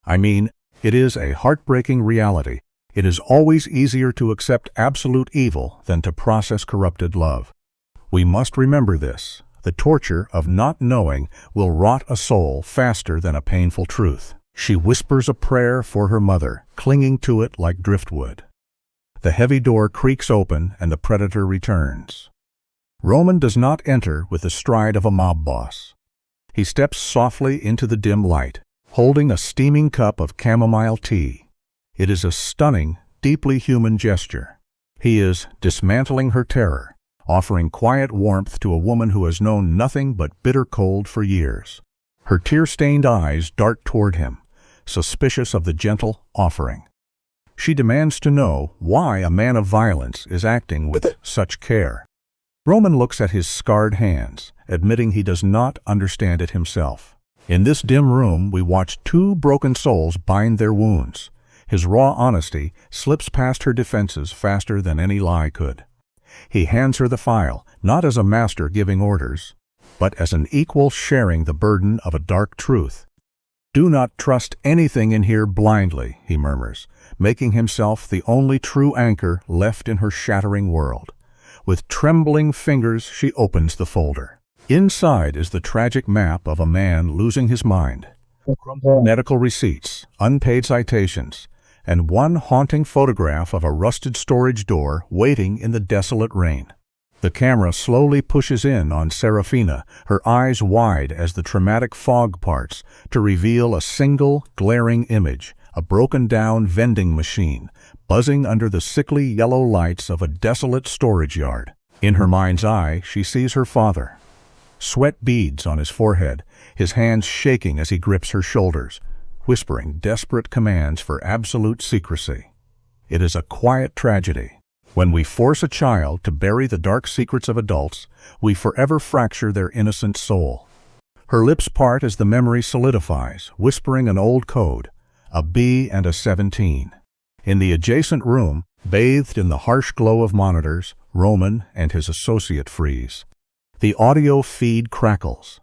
I mean, it is a heartbreaking reality. It is always easier to accept absolute evil than to process corrupted love. We must remember this. The torture of not knowing will rot a soul faster than a painful truth. She whispers a prayer for her mother, clinging to it like driftwood. The heavy door creaks open and the predator returns. Roman does not enter with the stride of a mob boss. He steps softly into the dim light, holding a steaming cup of chamomile tea. It is a stunning, deeply human gesture. He is dismantling her terror, offering quiet warmth to a woman who has known nothing but bitter cold for years. Her tear-stained eyes dart toward him, suspicious of the gentle offering. She demands to know why a man of violence is acting with such care. Roman looks at his scarred hands, admitting he does not understand it himself. In this dim room, we watch two broken souls bind their wounds. His raw honesty slips past her defenses faster than any lie could. He hands her the file, not as a master giving orders, but as an equal sharing the burden of a dark truth. "Do not trust anything in here blindly," he murmurs, making himself the only true anchor left in her shattering world. With trembling fingers, she opens the folder. Inside is the tragic map of a man losing his mind. Medical receipts, unpaid citations, and one haunting photograph of a rusted storage door waiting in the desolate rain. The camera slowly pushes in on Serafina, her eyes wide as the traumatic fog parts, to reveal a single, glaring image, a broken-down vending machine, buzzing under the sickly yellow lights of a desolate storage yard. In her mind's eye, she sees her father. Sweat beads on his forehead, his hands shaking as he grips her shoulders, whispering desperate commands for absolute secrecy. It is a quiet tragedy. When we force a child to bury the dark secrets of adults, we forever fracture their innocent soul. Her lips part as the memory solidifies, whispering an old code, a B and a 17. In the adjacent room, bathed in the harsh glow of monitors, Roman and his associate freeze. The audio feed crackles.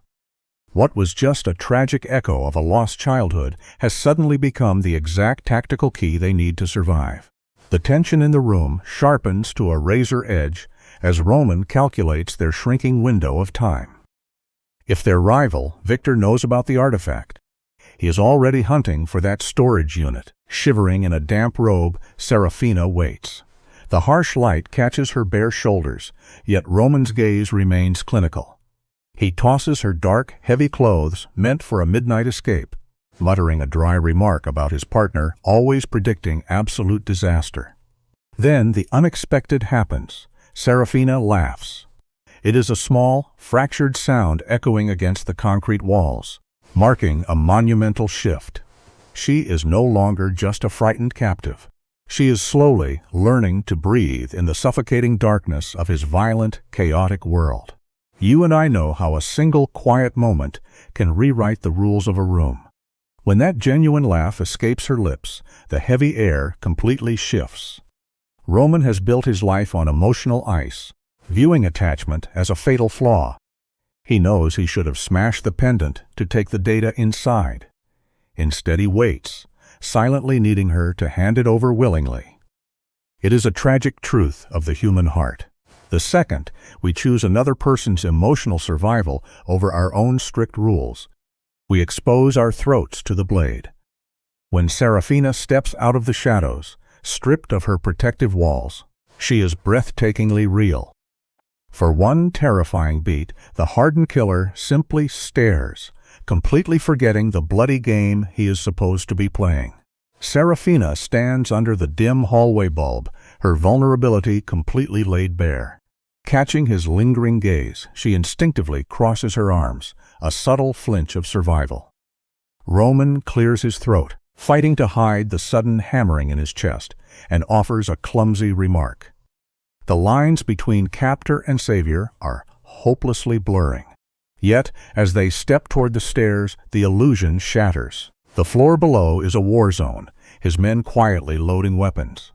What was just a tragic echo of a lost childhood has suddenly become the exact tactical key they need to survive. The tension in the room sharpens to a razor edge as Roman calculates their shrinking window of time. If their rival, Victor, knows about the artifact, he is already hunting for that storage unit. Shivering in a damp robe, Serafina waits. The harsh light catches her bare shoulders, yet Roman's gaze remains clinical. He tosses her dark, heavy clothes meant for a midnight escape, muttering a dry remark about his partner always predicting absolute disaster. Then the unexpected happens. Serafina laughs. It is a small, fractured sound echoing against the concrete walls, marking a monumental shift. She is no longer just a frightened captive. She is slowly learning to breathe in the suffocating darkness of his violent, chaotic world. You and I know how a single quiet moment can rewrite the rules of a room. When that genuine laugh escapes her lips, the heavy air completely shifts. Roman has built his life on emotional ice, viewing attachment as a fatal flaw. He knows he should have smashed the pendant to take the data inside. Instead, he waits, silently needing her to hand it over willingly. It is a tragic truth of the human heart. The second we choose another person's emotional survival over our own strict rules, we expose our throats to the blade. When Serafina steps out of the shadows, stripped of her protective walls, she is breathtakingly real. For one terrifying beat, the hardened killer simply stares, completely forgetting the bloody game he is supposed to be playing. Serafina stands under the dim hallway bulb, her vulnerability completely laid bare. Catching his lingering gaze, she instinctively crosses her arms, a subtle flinch of survival. Roman clears his throat, fighting to hide the sudden hammering in his chest, and offers a clumsy remark. The lines between captor and savior are hopelessly blurring. Yet, as they step toward the stairs, the illusion shatters. The floor below is a war zone, his men quietly loading weapons.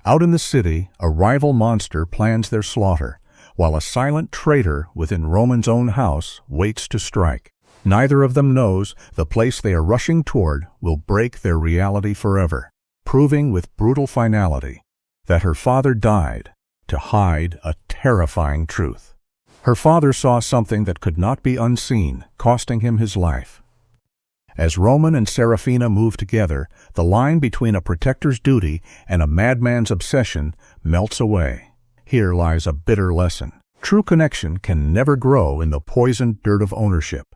Out in the city, a rival monster plans their slaughter, while a silent traitor within Roman's own house waits to strike. Neither of them knows the place they are rushing toward will break their reality forever, proving with brutal finality that her father died to hide a terrifying truth. Her father saw something that could not be unseen, costing him his life. As Roman and Serafina move together, the line between a protector's duty and a madman's obsession melts away. Here lies a bitter lesson. True connection can never grow in the poisoned dirt of ownership.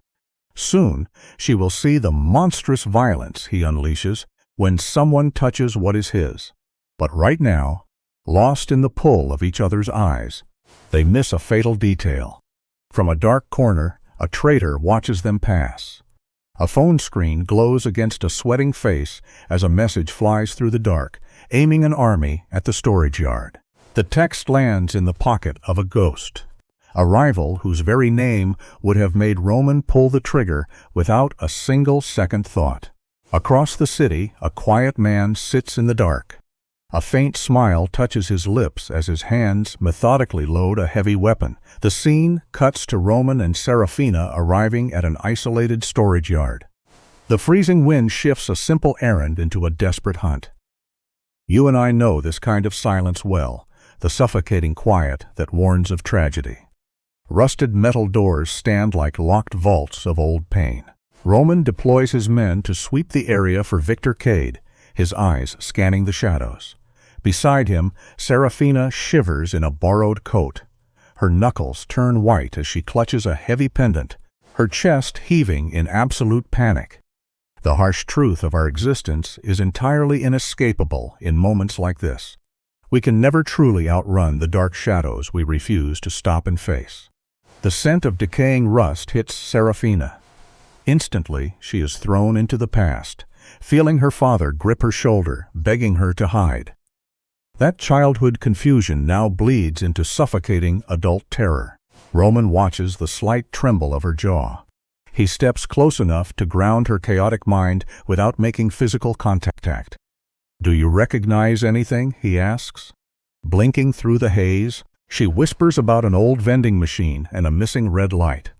Soon, she will see the monstrous violence he unleashes when someone touches what is his. But right now, lost in the pull of each other's eyes, they miss a fatal detail. From a dark corner, a traitor watches them pass. A phone screen glows against a sweating face as a message flies through the dark, aiming an army at the storage yard. The text lands in the pocket of a ghost, a rival whose very name would have made Roman pull the trigger without a single second thought. Across the city, a quiet man sits in the dark. A faint smile touches his lips as his hands methodically load a heavy weapon. The scene cuts to Roman and Serafina arriving at an isolated storage yard. The freezing wind shifts a simple errand into a desperate hunt. You and I know this kind of silence well, the suffocating quiet that warns of tragedy. Rusted metal doors stand like locked vaults of old pain. Roman deploys his men to sweep the area for Victor Cade, his eyes scanning the shadows. Beside him, Serafina shivers in a borrowed coat. Her knuckles turn white as she clutches a heavy pendant, her chest heaving in absolute panic. The harsh truth of our existence is entirely inescapable in moments like this. We can never truly outrun the dark shadows we refuse to stop and face. The scent of decaying rust hits Serafina. Instantly, she is thrown into the past, feeling her father grip her shoulder, begging her to hide. That childhood confusion now bleeds into suffocating adult terror. Roman watches the slight tremble of her jaw. He steps close enough to ground her chaotic mind without making physical contact. "Do you recognize anything?" he asks. Blinking through the haze, she whispers about an old vending machine and a missing red light.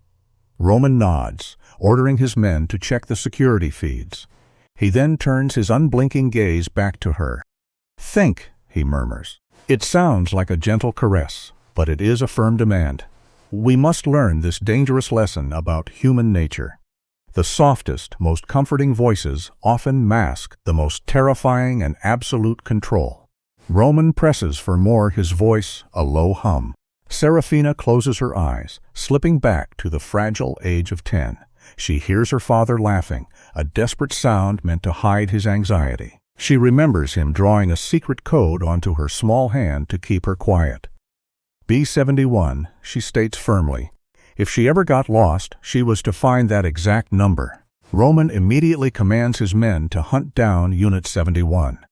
Roman nods, ordering his men to check the security feeds. He then turns his unblinking gaze back to her. "Think," he murmurs. It sounds like a gentle caress, but it is a firm demand. We must learn this dangerous lesson about human nature. The softest, most comforting voices often mask the most terrifying and absolute control. Roman presses for more, his voice a low hum. Serafina closes her eyes, slipping back to the fragile age of 10. She hears her father laughing, a desperate sound meant to hide his anxiety. She remembers him drawing a secret code onto her small hand to keep her quiet. B71, she states firmly. If she ever got lost, she was to find that exact number. Roman immediately commands his men to hunt down Unit 71.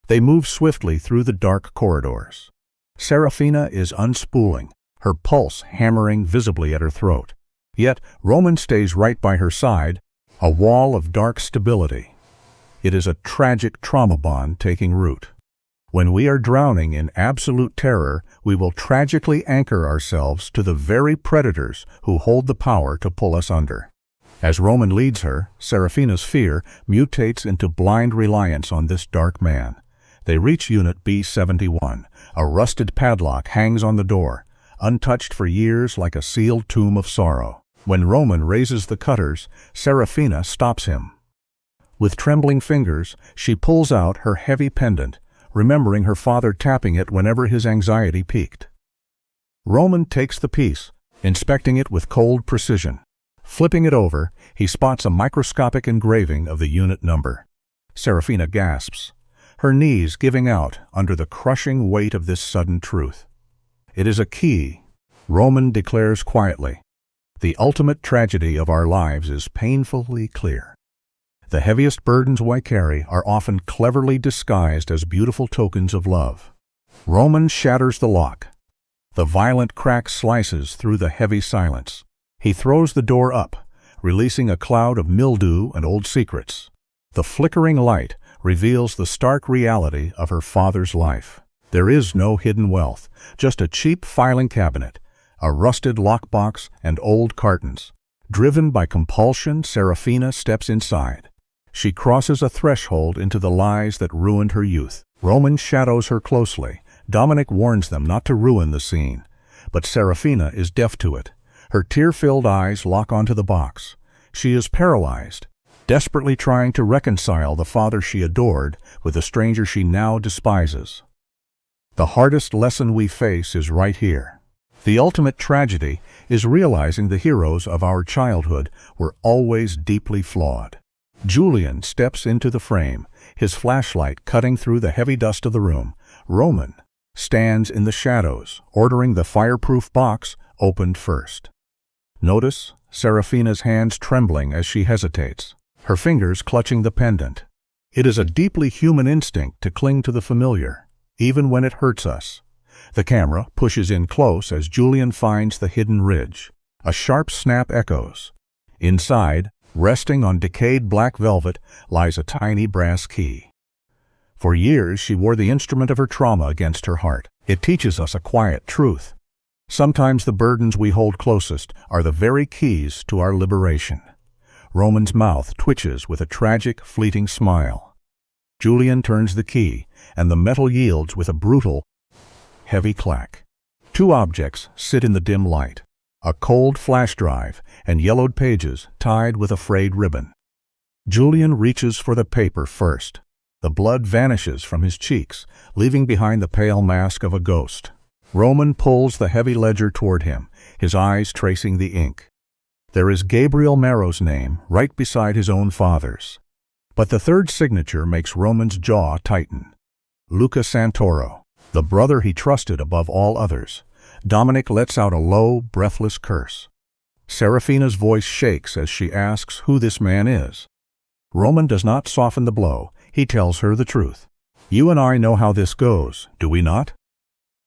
They move swiftly through the dark corridors. Serafina is unspooling, her pulse hammering visibly at her throat. Yet Roman stays right by her side, a wall of dark stability. It is a tragic trauma bond taking root. When we are drowning in absolute terror, we will tragically anchor ourselves to the very predators who hold the power to pull us under. As Roman leads her, Serafina's fear mutates into blind reliance on this dark man. They reach Unit B71. A rusted padlock hangs on the door, untouched for years like a sealed tomb of sorrow. When Roman raises the cutters, Serafina stops him. With trembling fingers, she pulls out her heavy pendant, remembering her father tapping it whenever his anxiety peaked. Roman takes the piece, inspecting it with cold precision. Flipping it over, he spots a microscopic engraving of the unit number. Serafina gasps, her knees giving out under the crushing weight of this sudden truth. It is a key, Roman declares quietly. The ultimate tragedy of our lives is painfully clear. The heaviest burdens we carry are often cleverly disguised as beautiful tokens of love. Roman shatters the lock. The violent crack slices through the heavy silence. He throws the door up, releasing a cloud of mildew and old secrets. The flickering light reveals the stark reality of her father's life. There is no hidden wealth, just a cheap filing cabinet, a rusted lockbox, and old cartons. Driven by compulsion, Serafina steps inside. She crosses a threshold into the lies that ruined her youth. Roman shadows her closely. Dominic warns them not to ruin the scene. But Serafina is deaf to it. Her tear-filled eyes lock onto the box. She is paralyzed. desperately trying to reconcile the father she adored with the stranger she now despises. The hardest lesson we face is right here. The ultimate tragedy is realizing the heroes of our childhood were always deeply flawed. Julian steps into the frame, his flashlight cutting through the heavy dust of the room. Roman stands in the shadows, ordering the fireproof box opened first. Notice Serafina's hands trembling as she hesitates, her fingers clutching the pendant. It is a deeply human instinct to cling to the familiar, even when it hurts us. The camera pushes in close as Julian finds the hidden ridge. A sharp snap echoes. Inside, resting on decayed black velvet, lies a tiny brass key. For years she wore the instrument of her trauma against her heart. It teaches us a quiet truth. Sometimes the burdens we hold closest are the very keys to our liberation. Roman's mouth twitches with a tragic, fleeting smile. Julian turns the key, and the metal yields with a brutal, heavy clack. Two objects sit in the dim light: a cold flash drive and yellowed pages tied with a frayed ribbon. Julian reaches for the paper first. The blood vanishes from his cheeks, leaving behind the pale mask of a ghost. Roman pulls the heavy ledger toward him, his eyes tracing the ink. There is Gabriel Marrow's name right beside his own father's. But the third signature makes Roman's jaw tighten. Luca Santoro, the brother he trusted above all others. Dominic lets out a low, breathless curse. Serafina's voice shakes as she asks who this man is. Roman does not soften the blow. He tells her the truth. You and I know how this goes, do we not?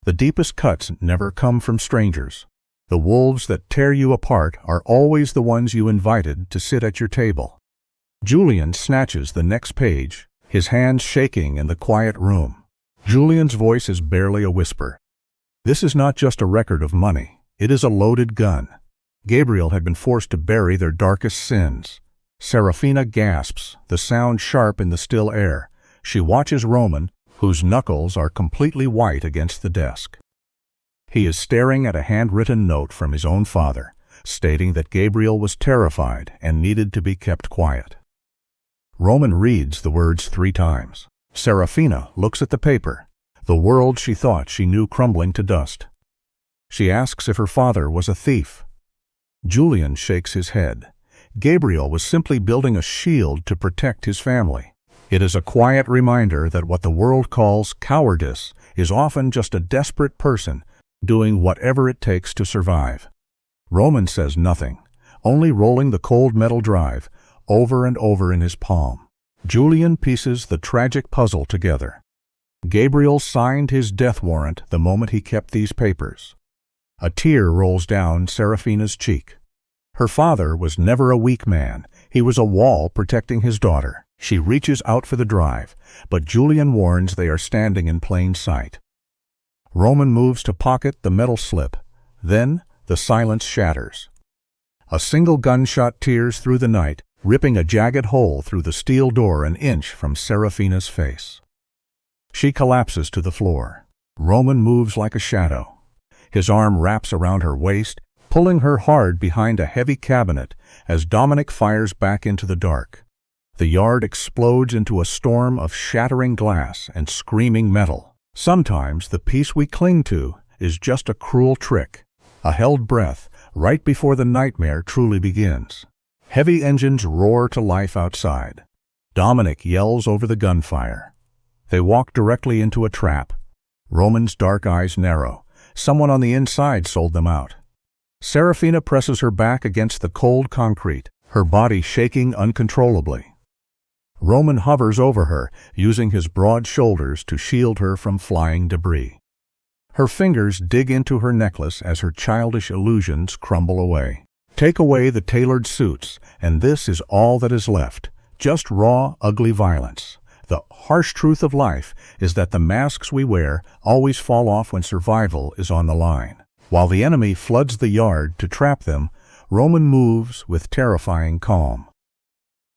The deepest cuts never come from strangers. The wolves that tear you apart are always the ones you invited to sit at your table. Julian snatches the next page, his hands shaking in the quiet room. Julian's voice is barely a whisper. This is not just a record of money. It is a loaded gun. Gabriel had been forced to bury their darkest sins. Serafina gasps, the sound sharp in the still air. She watches Roman, whose knuckles are completely white against the desk. He is staring at a handwritten note from his own father, stating that Gabriel was terrified and needed to be kept quiet. Roman reads the words 3 times. Serafina looks at the paper, the world she thought she knew crumbling to dust. She asks if her father was a thief. Julian shakes his head. Gabriel was simply building a shield to protect his family. It is a quiet reminder that what the world calls cowardice is often just a desperate person doing whatever it takes to survive. Roman says nothing, only rolling the cold metal drive over and over in his palm. Julian pieces the tragic puzzle together. Gabriel signed his death warrant the moment he kept these papers. A tear rolls down Serafina's cheek. Her father was never a weak man. He was a wall protecting his daughter. She reaches out for the drive, but Julian warns they are standing in plain sight. Roman moves to pocket the metal slip. Then the silence shatters. A single gunshot tears through the night, ripping a jagged hole through the steel door an inch from Serafina's face. She collapses to the floor. Roman moves like a shadow. His arm wraps around her waist, pulling her hard behind a heavy cabinet as Dominic fires back into the dark. The yard explodes into a storm of shattering glass and screaming metal. Sometimes the peace we cling to is just a cruel trick, a held breath right before the nightmare truly begins. Heavy engines roar to life outside. Dominic yells over the gunfire. They walk directly into a trap. Roman's dark eyes narrow. Someone on the inside sold them out. Serafina presses her back against the cold concrete, her body shaking uncontrollably. Roman hovers over her, using his broad shoulders to shield her from flying debris. Her fingers dig into her necklace as her childish illusions crumble away. Take away the tailored suits, and this is all that is left, just raw, ugly violence. The harsh truth of life is that the masks we wear always fall off when survival is on the line. While the enemy floods the yard to trap them, Roman moves with terrifying calm.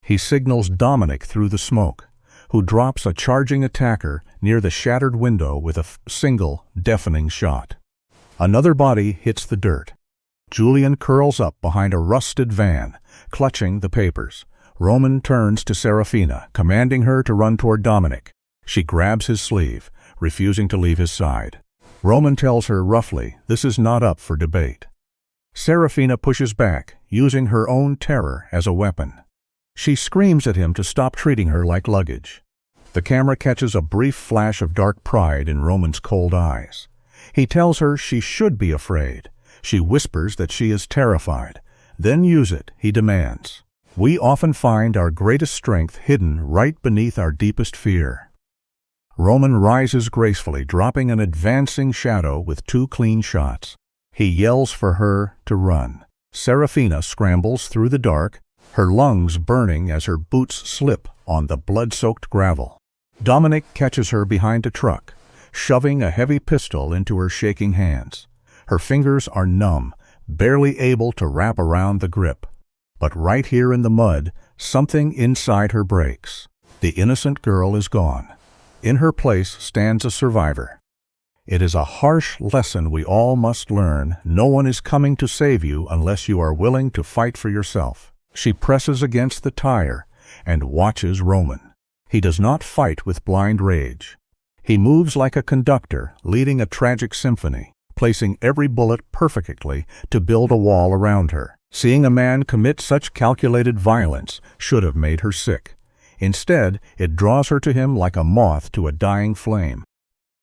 He signals Dominic through the smoke, who drops a charging attacker near the shattered window with a single, deafening shot. Another body hits the dirt. Julian curls up behind a rusted van, clutching the papers. Roman turns to Serafina, commanding her to run toward Dominic. She grabs his sleeve, refusing to leave his side. Roman tells her roughly this is not up for debate. Serafina pushes back, using her own terror as a weapon. She screams at him to stop treating her like luggage. The camera catches a brief flash of dark pride in Roman's cold eyes. He tells her she should be afraid. She whispers that she is terrified. Then use it, he demands. We often find our greatest strength hidden right beneath our deepest fear. Roman rises gracefully, dropping an advancing shadow with 2 clean shots. He yells for her to run. Serafina scrambles through the dark, her lungs burning as her boots slip on the blood-soaked gravel. Dominic catches her behind a truck, shoving a heavy pistol into her shaking hands. Her fingers are numb, barely able to wrap around the grip. But right here in the mud, something inside her breaks. The innocent girl is gone. In her place stands a survivor. It is a harsh lesson we all must learn. No one is coming to save you unless you are willing to fight for yourself. She presses against the tire and watches Roman. He does not fight with blind rage. He moves like a conductor, leading a tragic symphony, placing every bullet perfectly to build a wall around her. Seeing a man commit such calculated violence should have made her sick. Instead, it draws her to him like a moth to a dying flame.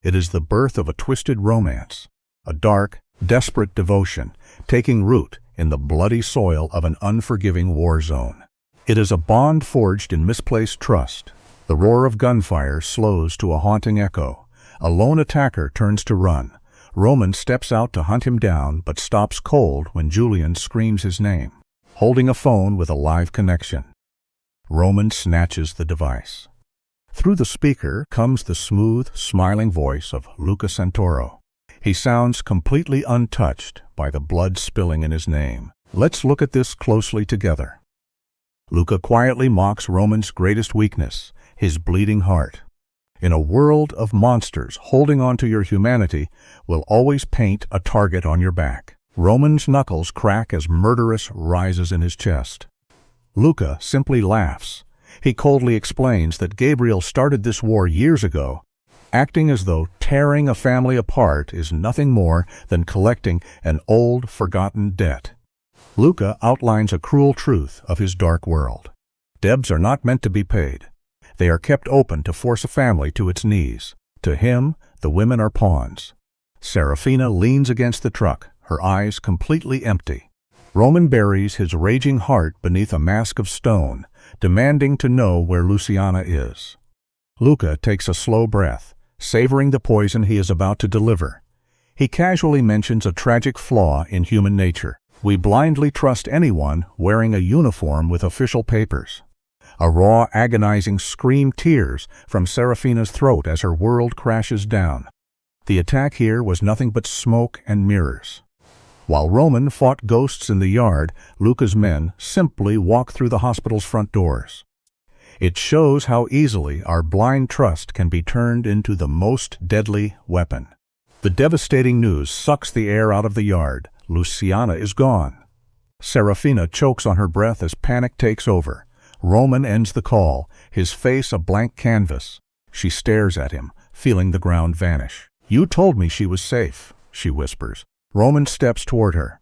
It is the birth of a twisted romance, a dark, desperate devotion, taking root in the bloody soil of an unforgiving war zone. It is a bond forged in misplaced trust. The roar of gunfire slows to a haunting echo. A lone attacker turns to run. Roman steps out to hunt him down, but stops cold when Julian screams his name, holding a phone with a live connection. Roman snatches the device. Through the speaker comes the smooth, smiling voice of Luca Santoro. He sounds completely untouched by the blood spilling in his name. Let's look at this closely together. Luca quietly mocks Roman's greatest weakness, his bleeding heart. In a world of monsters, holding on to your humanity will always paint a target on your back. Roman's knuckles crack as murderous rises in his chest. Luca simply laughs. He coldly explains that Gabriel started this war years ago, acting as though tearing a family apart is nothing more than collecting an old, forgotten debt. Luca outlines a cruel truth of his dark world. Debts are not meant to be paid. They are kept open to force a family to its knees. To him, the women are pawns. Serafina leans against the truck, her eyes completely empty. Roman buries his raging heart beneath a mask of stone, demanding to know where Luciana is. Luca takes a slow breath, savoring the poison he is about to deliver. He casually mentions a tragic flaw in human nature. We blindly trust anyone wearing a uniform with official papers. A raw, agonizing scream tears from Serafina's throat as her world crashes down. The attack here was nothing but smoke and mirrors. While Roman fought ghosts in the yard, Luca's men simply walked through the hospital's front doors. It shows how easily our blind trust can be turned into the most deadly weapon. The devastating news sucks the air out of the yard. Luciana is gone. Serafina chokes on her breath as panic takes over. Roman ends the call, his face a blank canvas. She stares at him, feeling the ground vanish. "You told me she was safe," she whispers. Roman steps toward her.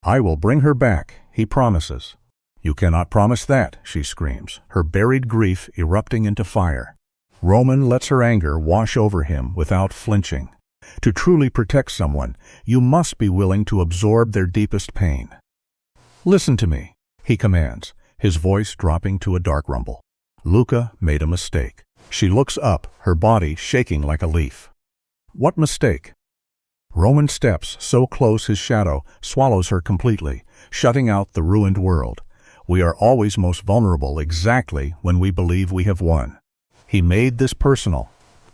"I will bring her back," he promises. "You cannot promise that," she screams, her buried grief erupting into fire. Roman lets her anger wash over him without flinching. To truly protect someone, you must be willing to absorb their deepest pain. "Listen to me," he commands, his voice dropping to a dark rumble. Luca made a mistake. She looks up, her body shaking like a leaf. "What mistake?" Roman steps so close his shadow swallows her completely, shutting out the ruined world. We are always most vulnerable exactly when we believe we have won. He made this personal.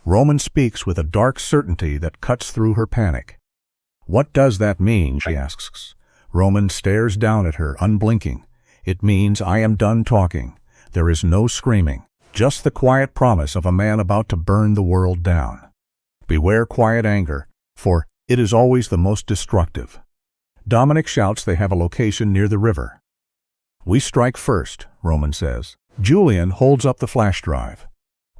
Roman speaks with a dark certainty that cuts through her panic. "What does that mean?" she asks. Roman stares down at her, unblinking. "It means I am done talking. There is no screaming, just the quiet promise of a man about to burn the world down. Beware quiet anger, for it is always the most destructive." Dominic shouts they have a location near the river. "We strike first," Roman says. Julian holds up the flash drive.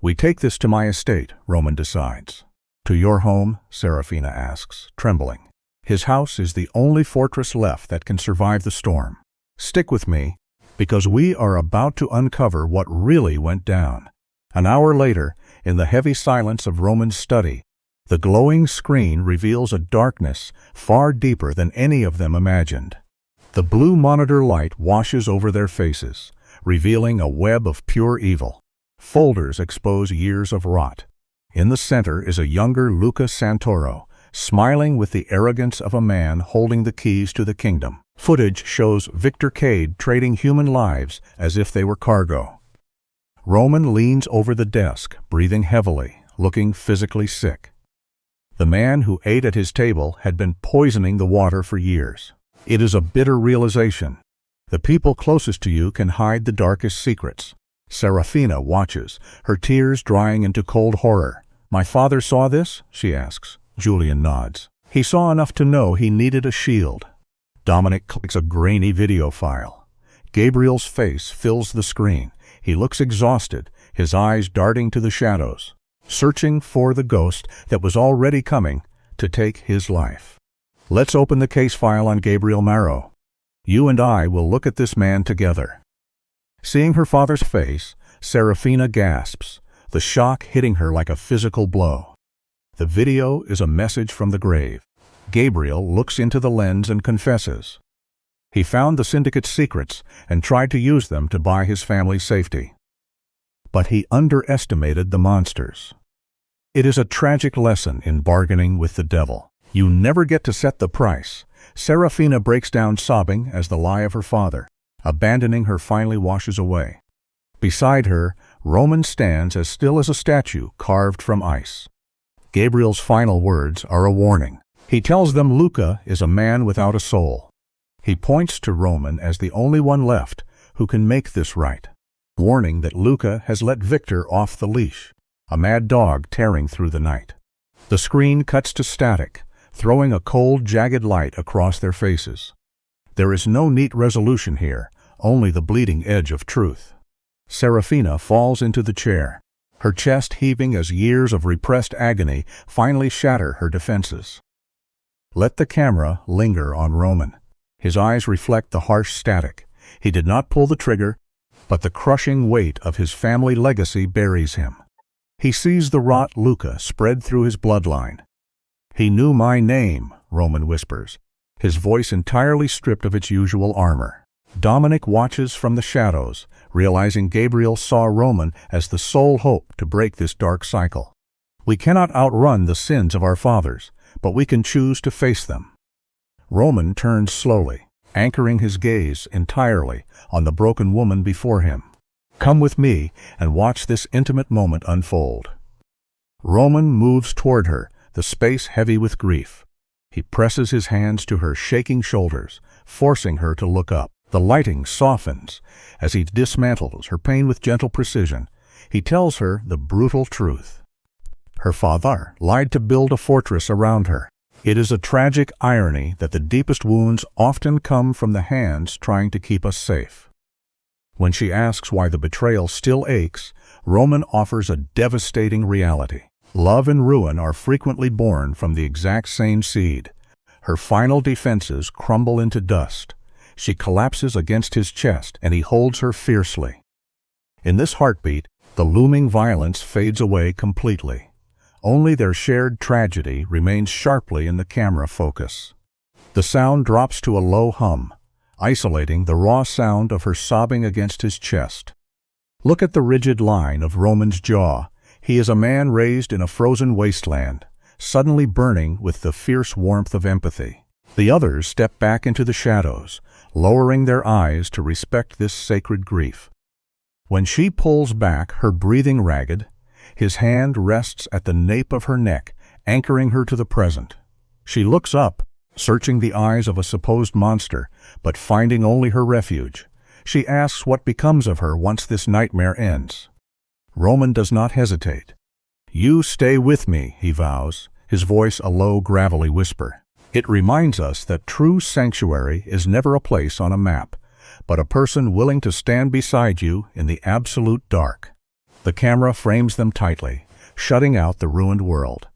We take this to my estate, Roman decides. To your home? Serafina asks, trembling. His house is the only fortress left that can survive the storm. Stick with me, because we are about to uncover what really went down. An hour later, in the heavy silence of Roman's study, the glowing screen reveals a darkness far deeper than any of them imagined. The blue monitor light washes over their faces, revealing a web of pure evil. Folders expose years of rot. In the center is a younger Luca Santoro, smiling with the arrogance of a man holding the keys to the kingdom. Footage shows Victor Cade trading human lives as if they were cargo. Roman leans over the desk, breathing heavily, looking physically sick. The man who ate at his table had been poisoning the water for years. It is a bitter realization. The people closest to you can hide the darkest secrets. Serafina watches, her tears drying into cold horror. My father saw this? She asks. Julian nods. He saw enough to know he needed a shield. Dominic clicks a grainy video file. Gabriel's face fills the screen. He looks exhausted, his eyes darting to the shadows, searching for the ghost that was already coming to take his life. Let's open the case file on Gabriel Marrow. You and I will look at this man together. Seeing her father's face, Serafina gasps, the shock hitting her like a physical blow. The video is a message from the grave. Gabriel looks into the lens and confesses. He found the syndicate's secrets and tried to use them to buy his family's safety. But he underestimated the monsters. It is a tragic lesson in bargaining with the devil. You never get to set the price. Serafina breaks down sobbing as the lie of her father, abandoning her, finally washes away. Beside her, Roman stands as still as a statue carved from ice. Gabriel's final words are a warning. He tells them Luca is a man without a soul. He points to Roman as the only one left who can make this right, warning that Luca has let Victor off the leash, a mad dog tearing through the night. The screen cuts to static, throwing a cold, jagged light across their faces. There is no neat resolution here, only the bleeding edge of truth. Serafina falls into the chair, her chest heaving as years of repressed agony finally shatter her defenses. Let the camera linger on Roman. His eyes reflect the harsh static. He did not pull the trigger, but the crushing weight of his family legacy buries him. He sees the rot Luca spread through his bloodline. He knew my name, Roman whispers, his voice entirely stripped of its usual armor. Dominic watches from the shadows, realizing Gabriel saw Roman as the sole hope to break this dark cycle. We cannot outrun the sins of our fathers, but we can choose to face them. Roman turns slowly, anchoring his gaze entirely on the broken woman before him. Come with me and watch this intimate moment unfold. Roman moves toward her, the space heavy with grief. He presses his hands to her shaking shoulders, forcing her to look up. The lighting softens as he dismantles her pain with gentle precision. He tells her the brutal truth. Her father lied to build a fortress around her. It is a tragic irony that the deepest wounds often come from the hands trying to keep us safe. When she asks why the betrayal still aches, Roman offers a devastating reality. Love and ruin are frequently born from the exact same seed. Her final defenses crumble into dust. She collapses against his chest, and he holds her fiercely. In this heartbeat, the looming violence fades away completely. Only their shared tragedy remains sharply in the camera focus. The sound drops to a low hum, isolating the raw sound of her sobbing against his chest. Look at the rigid line of Roman's jaw. He is a man raised in a frozen wasteland, suddenly burning with the fierce warmth of empathy. The others step back into the shadows, lowering their eyes to respect this sacred grief. When she pulls back, her breathing ragged, his hand rests at the nape of her neck, anchoring her to the present. She looks up, searching the eyes of a supposed monster, but finding only her refuge. She asks what becomes of her once this nightmare ends. Roman does not hesitate. You stay with me, he vows, his voice a low, gravelly whisper. It reminds us that true sanctuary is never a place on a map, but a person willing to stand beside you in the absolute dark. The camera frames them tightly, shutting out the ruined world.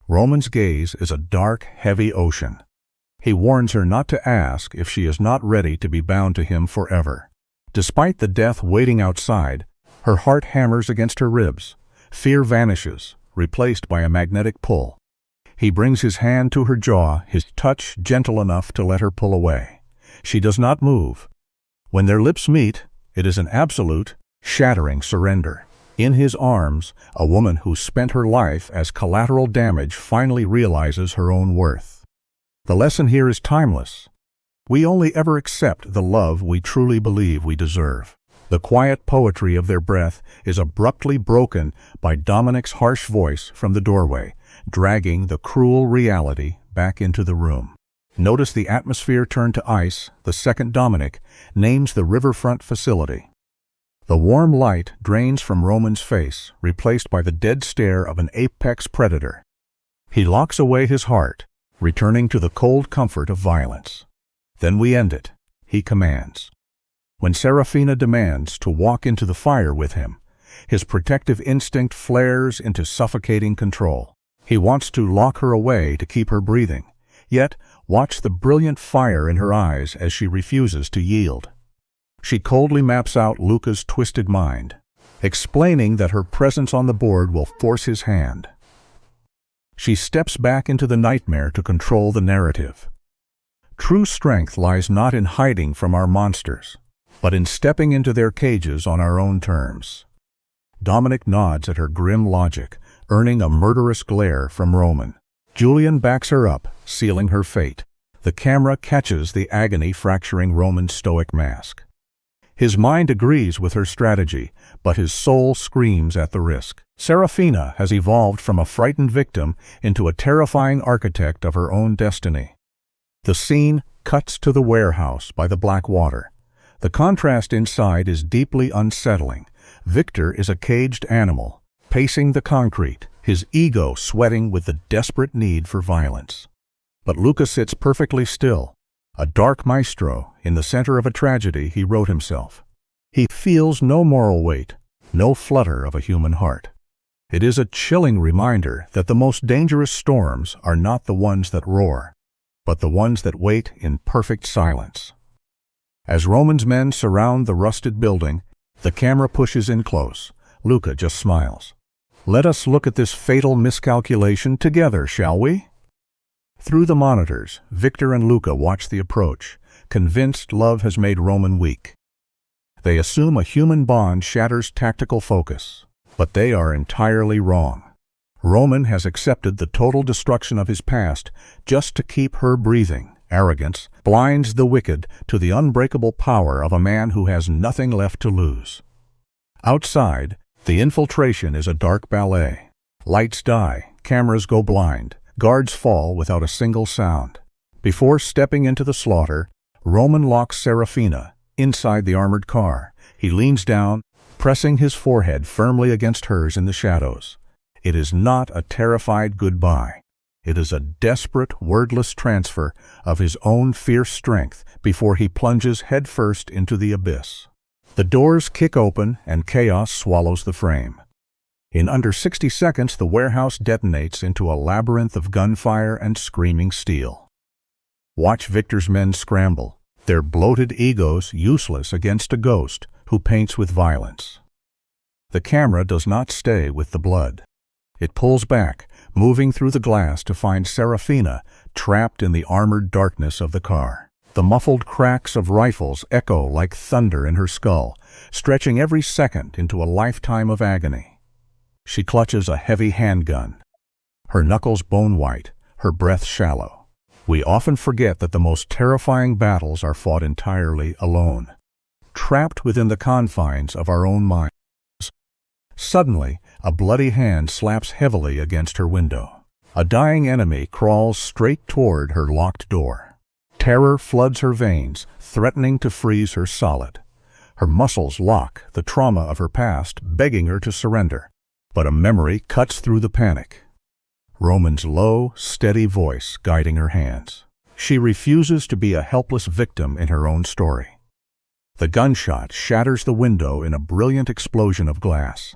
Roman's gaze is a dark, heavy ocean. He warns her not to ask if she is not ready to be bound to him forever. Despite the death waiting outside, her heart hammers against her ribs. Fear vanishes, replaced by a magnetic pull. He brings his hand to her jaw, his touch gentle enough to let her pull away. She does not move. When their lips meet, it is an absolute, shattering surrender. In his arms, a woman who spent her life as collateral damage finally realizes her own worth. The lesson here is timeless. We only ever accept the love we truly believe we deserve. The quiet poetry of their breath is abruptly broken by Dominic's harsh voice from the doorway, dragging the cruel reality back into the room. Notice the atmosphere turn to ice the second Dominic names the riverfront facility. The warm light drains from Roman's face, replaced by the dead stare of an apex predator. He locks away his heart, returning to the cold comfort of violence. Then we end it, he commands. When Serafina demands to walk into the fire with him, his protective instinct flares into suffocating control. He wants to lock her away to keep her breathing, yet watch the brilliant fire in her eyes as she refuses to yield. She coldly maps out Luca's twisted mind, explaining that her presence on the board will force his hand. She steps back into the nightmare to control the narrative. True strength lies not in hiding from our monsters, but in stepping into their cages on our own terms. Dominic nods at her grim logic, earning a murderous glare from Roman. Julian backs her up, sealing her fate. The camera catches the agony fracturing Roman's stoic mask. His mind agrees with her strategy, but his soul screams at the risk. Serafina has evolved from a frightened victim into a terrifying architect of her own destiny. The scene cuts to the warehouse by the black water. The contrast inside is deeply unsettling. Victor is a caged animal, pacing the concrete, his ego sweating with the desperate need for violence. But Luca sits perfectly still, a dark maestro in the center of a tragedy he wrote himself. He feels no moral weight, no flutter of a human heart. It is a chilling reminder that the most dangerous storms are not the ones that roar, but the ones that wait in perfect silence. As Roman's men surround the rusted building, the camera pushes in close. Luca just smiles. Let us look at this fatal miscalculation together, shall we? Through the monitors, Victor and Luca watch the approach, convinced love has made Roman weak. They assume a human bond shatters tactical focus, but they are entirely wrong. Roman has accepted the total destruction of his past just to keep her breathing. Arrogance blinds the wicked to the unbreakable power of a man who has nothing left to lose. Outside, the infiltration is a dark ballet. Lights die, cameras go blind, guards fall without a single sound. Before stepping into the slaughter, Roman locks Serafina inside the armored car. He leans down, pressing his forehead firmly against hers in the shadows. It is not a terrified goodbye. It is a desperate, wordless transfer of his own fierce strength before he plunges headfirst into the abyss. The doors kick open and chaos swallows the frame. In under 60 seconds, the warehouse detonates into a labyrinth of gunfire and screaming steel. Watch Victor's men scramble, their bloated egos useless against a ghost who paints with violence. The camera does not stay with the blood. It pulls back, moving through the glass to find Serafina trapped in the armored darkness of the car. The muffled cracks of rifles echo like thunder in her skull, stretching every second into a lifetime of agony. She clutches a heavy handgun, her knuckles bone-white, her breath shallow. We often forget that the most terrifying battles are fought entirely alone, trapped within the confines of our own minds. Suddenly, a bloody hand slaps heavily against her window. A dying enemy crawls straight toward her locked door. Terror floods her veins, threatening to freeze her solid. Her muscles lock, the trauma of her past begging her to surrender. But a memory cuts through the panic. Roman's low, steady voice guiding her hands. She refuses to be a helpless victim in her own story. The gunshot shatters the window in a brilliant explosion of glass.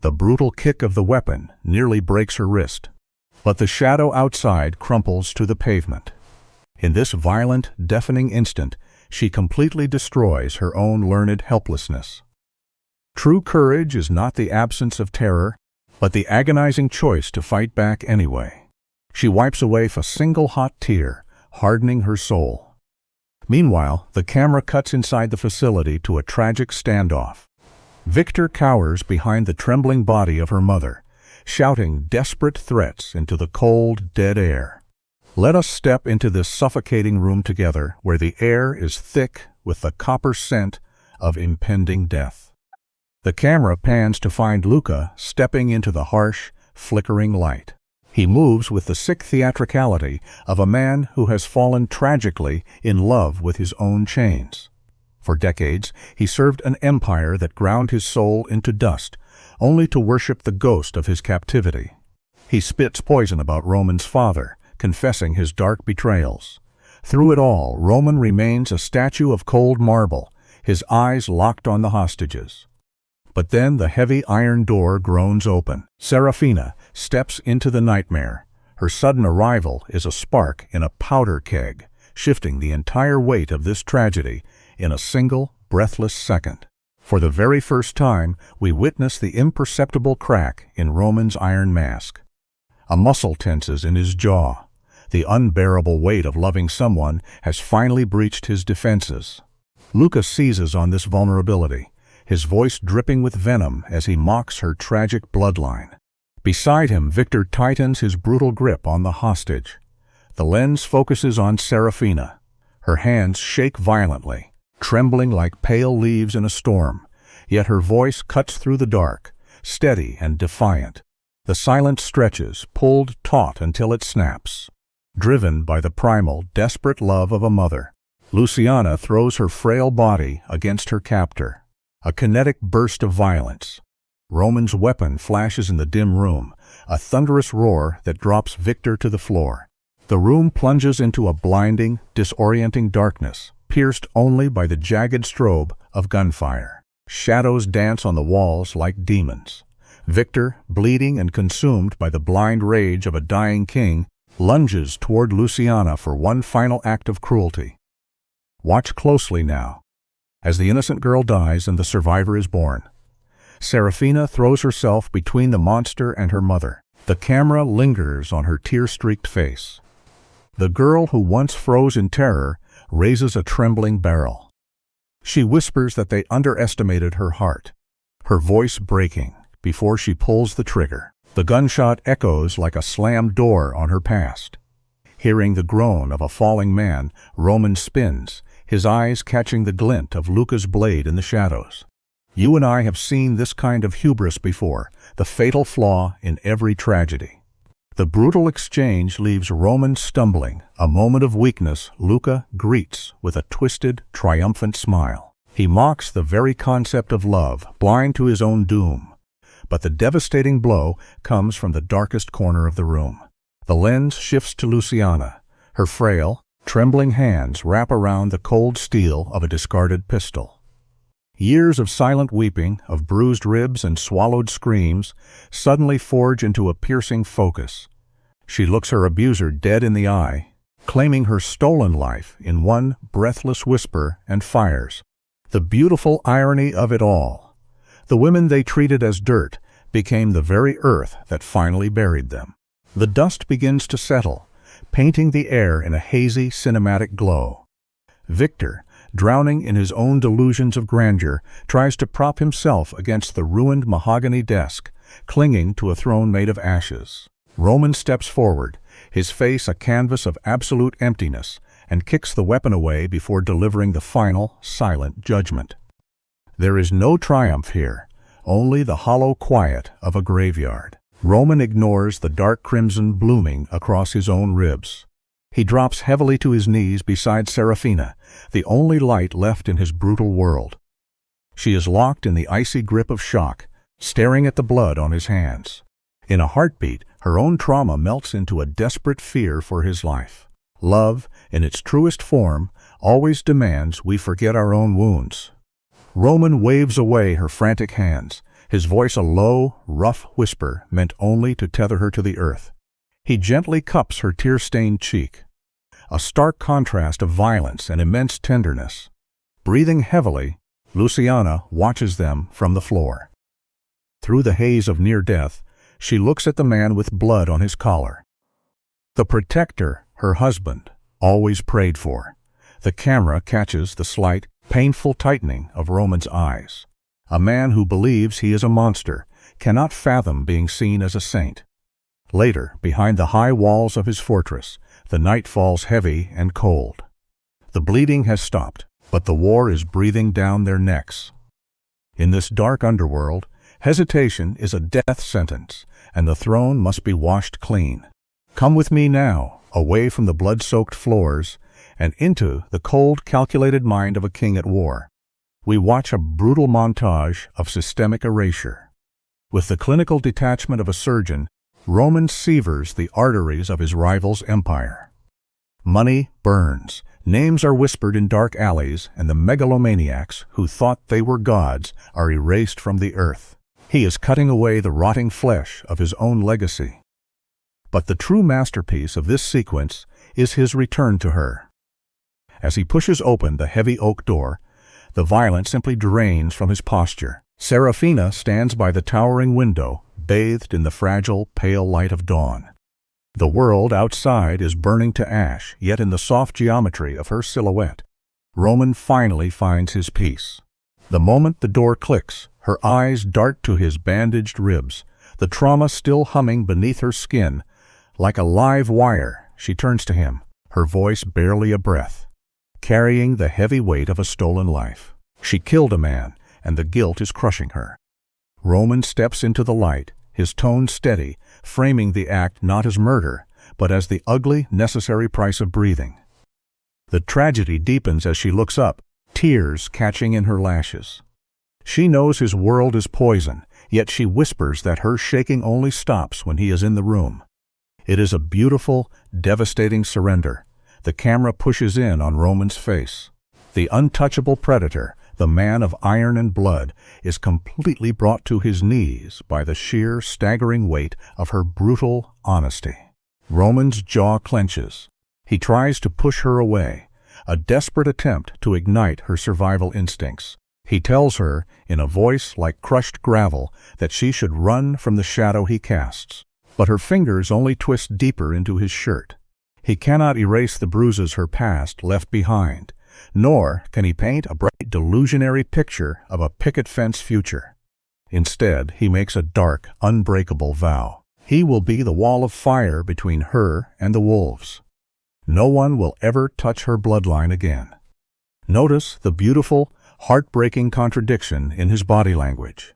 The brutal kick of the weapon nearly breaks her wrist, but the shadow outside crumples to the pavement. In this violent, deafening instant, she completely destroys her own learned helplessness. True courage is not the absence of terror, but the agonizing choice to fight back anyway. She wipes away a single hot tear, hardening her soul. Meanwhile, the camera cuts inside the facility to a tragic standoff. Victor cowers behind the trembling body of her mother, shouting desperate threats into the cold, dead air. Let us step into this suffocating room together, where the air is thick with the copper scent of impending death. The camera pans to find Luca stepping into the harsh, flickering light. He moves with the sick theatricality of a man who has fallen tragically in love with his own chains. For decades, he served an empire that ground his soul into dust, only to worship the ghost of his captivity. He spits poison about Roman's father, confessing his dark betrayals. Through it all, Roman remains a statue of cold marble, his eyes locked on the hostages. But then the heavy iron door groans open. Serafina steps into the nightmare. Her sudden arrival is a spark in a powder keg, shifting the entire weight of this tragedy in a single, breathless second. For the very first time, we witness the imperceptible crack in Roman's iron mask. A muscle tenses in his jaw. The unbearable weight of loving someone has finally breached his defenses. Luca seizes on this vulnerability, his voice dripping with venom as he mocks her tragic bloodline. Beside him, Victor tightens his brutal grip on the hostage. The lens focuses on Serafina. Her hands shake violently, trembling like pale leaves in a storm, yet her voice cuts through the dark, steady and defiant. The silence stretches, pulled taut until it snaps. Driven by the primal, desperate love of a mother, Luciana throws her frail body against her captor. A kinetic burst of violence. Roman's weapon flashes in the dim room, a thunderous roar that drops Victor to the floor. The room plunges into a blinding, disorienting darkness, pierced only by the jagged strobe of gunfire. Shadows dance on the walls like demons. Victor, bleeding and consumed by the blind rage of a dying king, lunges toward Luciana for one final act of cruelty. Watch closely now, as the innocent girl dies and the survivor is born. Serafina throws herself between the monster and her mother. The camera lingers on her tear-streaked face. The girl who once froze in terror raises a trembling barrel. She whispers that they underestimated her heart, her voice breaking before she pulls the trigger. The gunshot echoes like a slammed door on her past. Hearing the groan of a falling man, Roman spins, his eyes catching the glint of Luca's blade in the shadows. You and I have seen this kind of hubris before, the fatal flaw in every tragedy. The brutal exchange leaves Roman stumbling. A moment of weakness Luca greets with a twisted, triumphant smile. He mocks the very concept of love, blind to his own doom. But the devastating blow comes from the darkest corner of the room. The lens shifts to Luciana. Her frail, trembling hands wrap around the cold steel of a discarded pistol. Years of silent weeping, of bruised ribs and swallowed screams, suddenly forge into a piercing focus. She looks her abuser dead in the eye, claiming her stolen life in one breathless whisper, and fires. The beautiful irony of it all. The women they treated as dirt became the very earth that finally buried them. The dust begins to settle, painting the air in a hazy, cinematic glow. Victor, drowning in his own delusions of grandeur, tries to prop himself against the ruined mahogany desk, clinging to a throne made of ashes. Roman steps forward, his face a canvas of absolute emptiness, and kicks the weapon away before delivering the final, silent judgment. There is no triumph here, only the hollow quiet of a graveyard. Roman ignores the dark crimson blooming across his own ribs. He drops heavily to his knees beside Serafina, the only light left in his brutal world. She is locked in the icy grip of shock, staring at the blood on his hands. In a heartbeat, her own trauma melts into a desperate fear for his life. Love, in its truest form, always demands we forget our own wounds. Roman waves away her frantic hands, his voice a low, rough whisper meant only to tether her to the earth. He gently cups her tear-stained cheek, a stark contrast of violence and immense tenderness. Breathing heavily, Luciana watches them from the floor. Through the haze of near death, she looks at the man with blood on his collar. The protector, her husband, always prayed for. The camera catches the slight, painful tightening of Roman's eyes. A man who believes he is a monster cannot fathom being seen as a saint. Later, behind the high walls of his fortress, the night falls heavy and cold. The bleeding has stopped, but the war is breathing down their necks. In this dark underworld, hesitation is a death sentence, and the throne must be washed clean. Come with me now, away from the blood-soaked floors, and into the cold, calculated mind of a king at war. We watch a brutal montage of systemic erasure. With the clinical detachment of a surgeon, Roman severs the arteries of his rival's empire. Money burns, names are whispered in dark alleys, and the megalomaniacs who thought they were gods are erased from the earth. He is cutting away the rotting flesh of his own legacy. But the true masterpiece of this sequence is his return to her. As he pushes open the heavy oak door, the violence simply drains from his posture. Serafina stands by the towering window, bathed in the fragile, pale light of dawn. The world outside is burning to ash, yet in the soft geometry of her silhouette, Roman finally finds his peace. The moment the door clicks, her eyes dart to his bandaged ribs, the trauma still humming beneath her skin. Like a live wire, she turns to him, her voice barely a breath, carrying the heavy weight of a stolen life. She killed a man, and the guilt is crushing her. Roman steps into the light, his tone steady, framing the act not as murder, but as the ugly, necessary price of breathing. The tragedy deepens as she looks up, tears catching in her lashes. She knows his world is poison, yet she whispers that her shaking only stops when he is in the room. It is a beautiful, devastating surrender. The camera pushes in on Roman's face. The untouchable predator, the man of iron and blood, is completely brought to his knees by the sheer, staggering weight of her brutal honesty. Roman's jaw clenches. He tries to push her away, a desperate attempt to ignite her survival instincts. He tells her, in a voice like crushed gravel, that she should run from the shadow he casts. But her fingers only twist deeper into his shirt. He cannot erase the bruises her past left behind, nor can he paint a bright, delusionary picture of a picket fence future. Instead, he makes a dark, unbreakable vow. He will be the wall of fire between her and the wolves. No one will ever touch her bloodline again. Notice the beautiful, heartbreaking contradiction in his body language.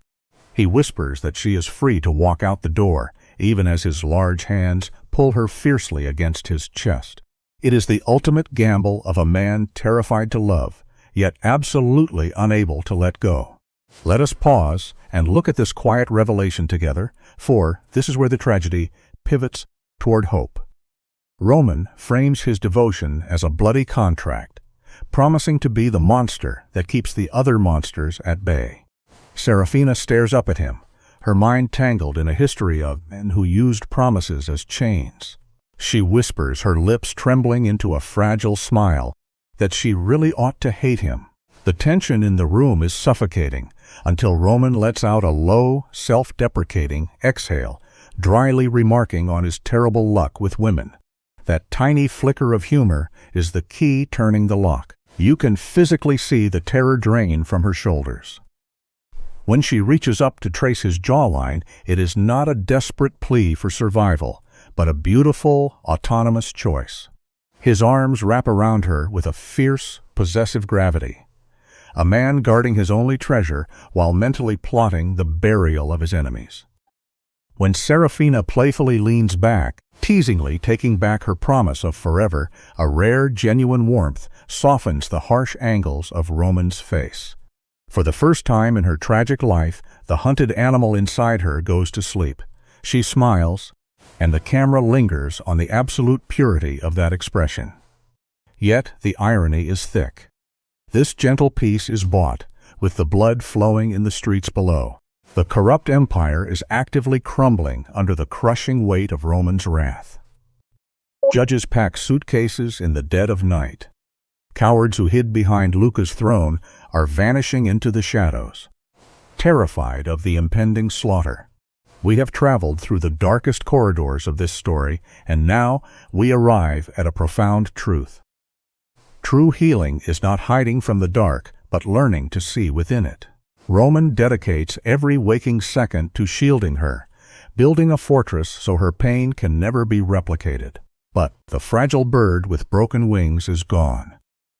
He whispers that she is free to walk out the door, even as his large hands pull her fiercely against his chest. It is the ultimate gamble of a man terrified to love, yet absolutely unable to let go. Let us pause and look at this quiet revelation together, for this is where the tragedy pivots toward hope. Roman frames his devotion as a bloody contract, promising to be the monster that keeps the other monsters at bay. Serafina stares up at him, her mind tangled in a history of men who used promises as chains. She whispers, her lips trembling into a fragile smile, that she really ought to hate him. The tension in the room is suffocating, until Roman lets out a low, self-deprecating exhale, dryly remarking on his terrible luck with women. That tiny flicker of humor is the key turning the lock. You can physically see the terror drain from her shoulders. When she reaches up to trace his jawline, it is not a desperate plea for survival, but a beautiful, autonomous choice. His arms wrap around her with a fierce, possessive gravity. A man guarding his only treasure while mentally plotting the burial of his enemies. When Serafina playfully leans back, teasingly taking back her promise of forever, a rare, genuine warmth softens the harsh angles of Roman's face. For the first time in her tragic life, the hunted animal inside her goes to sleep. She smiles, and the camera lingers on the absolute purity of that expression. Yet the irony is thick. This gentle peace is bought, with the blood flowing in the streets below. The corrupt empire is actively crumbling under the crushing weight of Roman's wrath. Judges pack suitcases in the dead of night. Cowards who hid behind Luca's throne are vanishing into the shadows, terrified of the impending slaughter. We have traveled through the darkest corridors of this story, and now we arrive at a profound truth. True healing is not hiding from the dark, but learning to see within it. Roman dedicates every waking second to shielding her, building a fortress so her pain can never be replicated. But the fragile bird with broken wings is gone.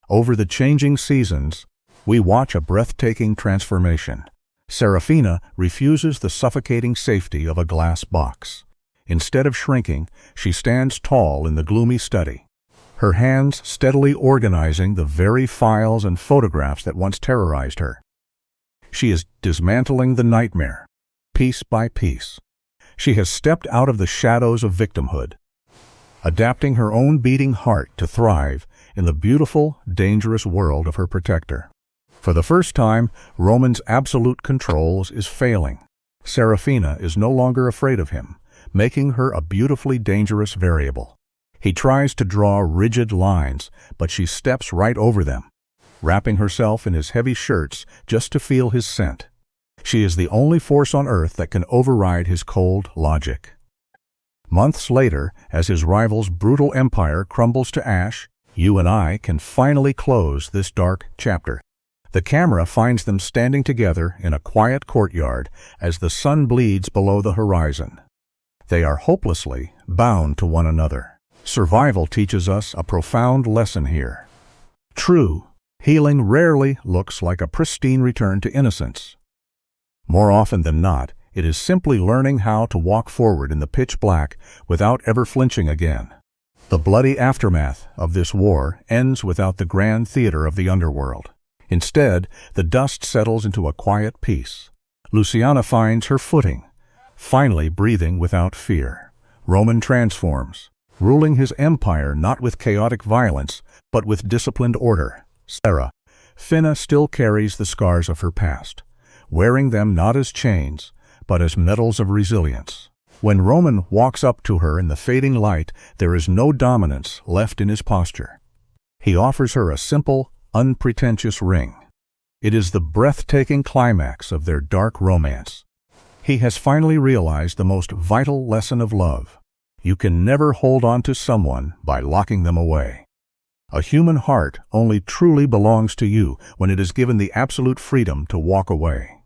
Over the changing seasons, we watch a breathtaking transformation. Serafina refuses the suffocating safety of a glass box. Instead of shrinking, she stands tall in the gloomy study, her hands steadily organizing the very files and photographs that once terrorized her. She is dismantling the nightmare, piece by piece. She has stepped out of the shadows of victimhood, adapting her own beating heart to thrive in the beautiful, dangerous world of her protector. For the first time, Roman's absolute control is failing. Serafina is no longer afraid of him, making her a beautifully dangerous variable. He tries to draw rigid lines, but she steps right over them, wrapping herself in his heavy shirts just to feel his scent. She is the only force on earth that can override his cold logic. Months later, as his rival's brutal empire crumbles to ash, you and I can finally close this dark chapter. The camera finds them standing together in a quiet courtyard as the sun bleeds below the horizon. They are hopelessly bound to one another. Survival teaches us a profound lesson here. True, healing rarely looks like a pristine return to innocence. More often than not, it is simply learning how to walk forward in the pitch black without ever flinching again. The bloody aftermath of this war ends without the grand theater of the underworld. Instead, the dust settles into a quiet peace. Luciana finds her footing, finally breathing without fear. Roman transforms, ruling his empire not with chaotic violence, but with disciplined order. Serafina still carries the scars of her past, wearing them not as chains, but as medals of resilience. When Roman walks up to her in the fading light, there is no dominance left in his posture. He offers her a simple, unpretentious ring. It is the breathtaking climax of their dark romance. He has finally realized the most vital lesson of love. You can never hold on to someone by locking them away. A human heart only truly belongs to you when it is given the absolute freedom to walk away.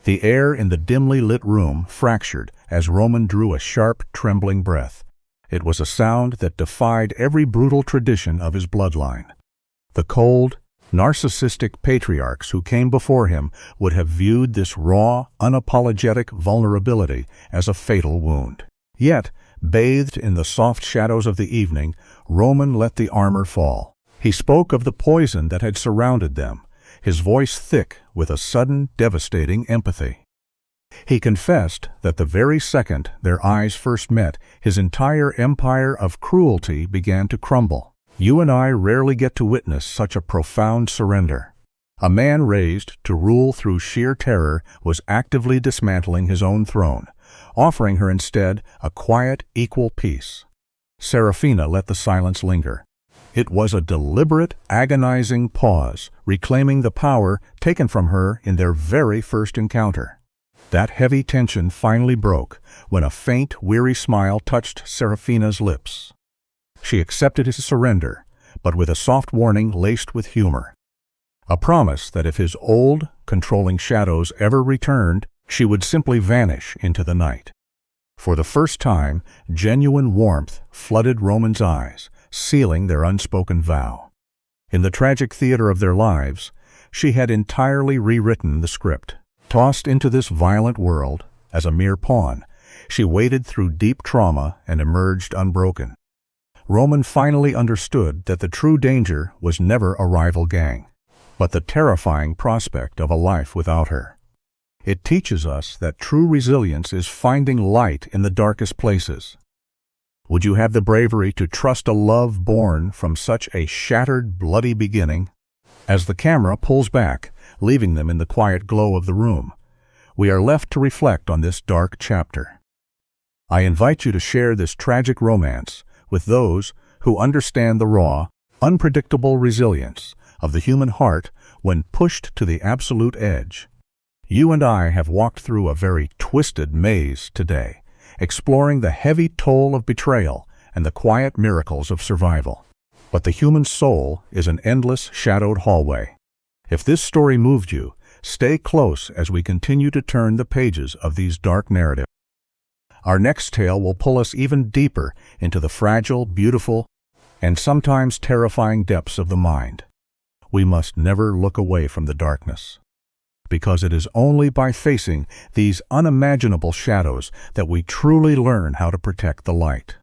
The air in the dimly lit room fractured as Roman drew a sharp, trembling breath. It was a sound that defied every brutal tradition of his bloodline. The cold, narcissistic patriarchs who came before him would have viewed this raw, unapologetic vulnerability as a fatal wound. Yet, bathed in the soft shadows of the evening, Roman let the armor fall. He spoke of the poison that had surrounded them, his voice thick with a sudden, devastating empathy. He confessed that the very second their eyes first met, his entire empire of cruelty began to crumble. You and I rarely get to witness such a profound surrender. A man raised to rule through sheer terror was actively dismantling his own throne, offering her instead a quiet, equal peace. Serafina let the silence linger. It was a deliberate, agonizing pause, reclaiming the power taken from her in their very first encounter. That heavy tension finally broke when a faint, weary smile touched Serafina's lips. She accepted his surrender, but with a soft warning laced with humor. A promise that if his old, controlling shadows ever returned, she would simply vanish into the night. For the first time, genuine warmth flooded Roman's eyes, sealing their unspoken vow. In the tragic theater of their lives, she had entirely rewritten the script. Tossed into this violent world, as a mere pawn, she waded through deep trauma and emerged unbroken. Roman finally understood that the true danger was never a rival gang, but the terrifying prospect of a life without her. It teaches us that true resilience is finding light in the darkest places. Would you have the bravery to trust a love born from such a shattered, bloody beginning? As the camera pulls back, leaving them in the quiet glow of the room, we are left to reflect on this dark chapter. I invite you to share this tragic romance with those who understand the raw, unpredictable resilience of the human heart when pushed to the absolute edge. You and I have walked through a very twisted maze today, exploring the heavy toll of betrayal and the quiet miracles of survival. But the human soul is an endless, shadowed hallway. If this story moved you, stay close as we continue to turn the pages of these dark narratives. Our next tale will pull us even deeper into the fragile, beautiful, and sometimes terrifying depths of the mind. We must never look away from the darkness, because it is only by facing these unimaginable shadows that we truly learn how to protect the light.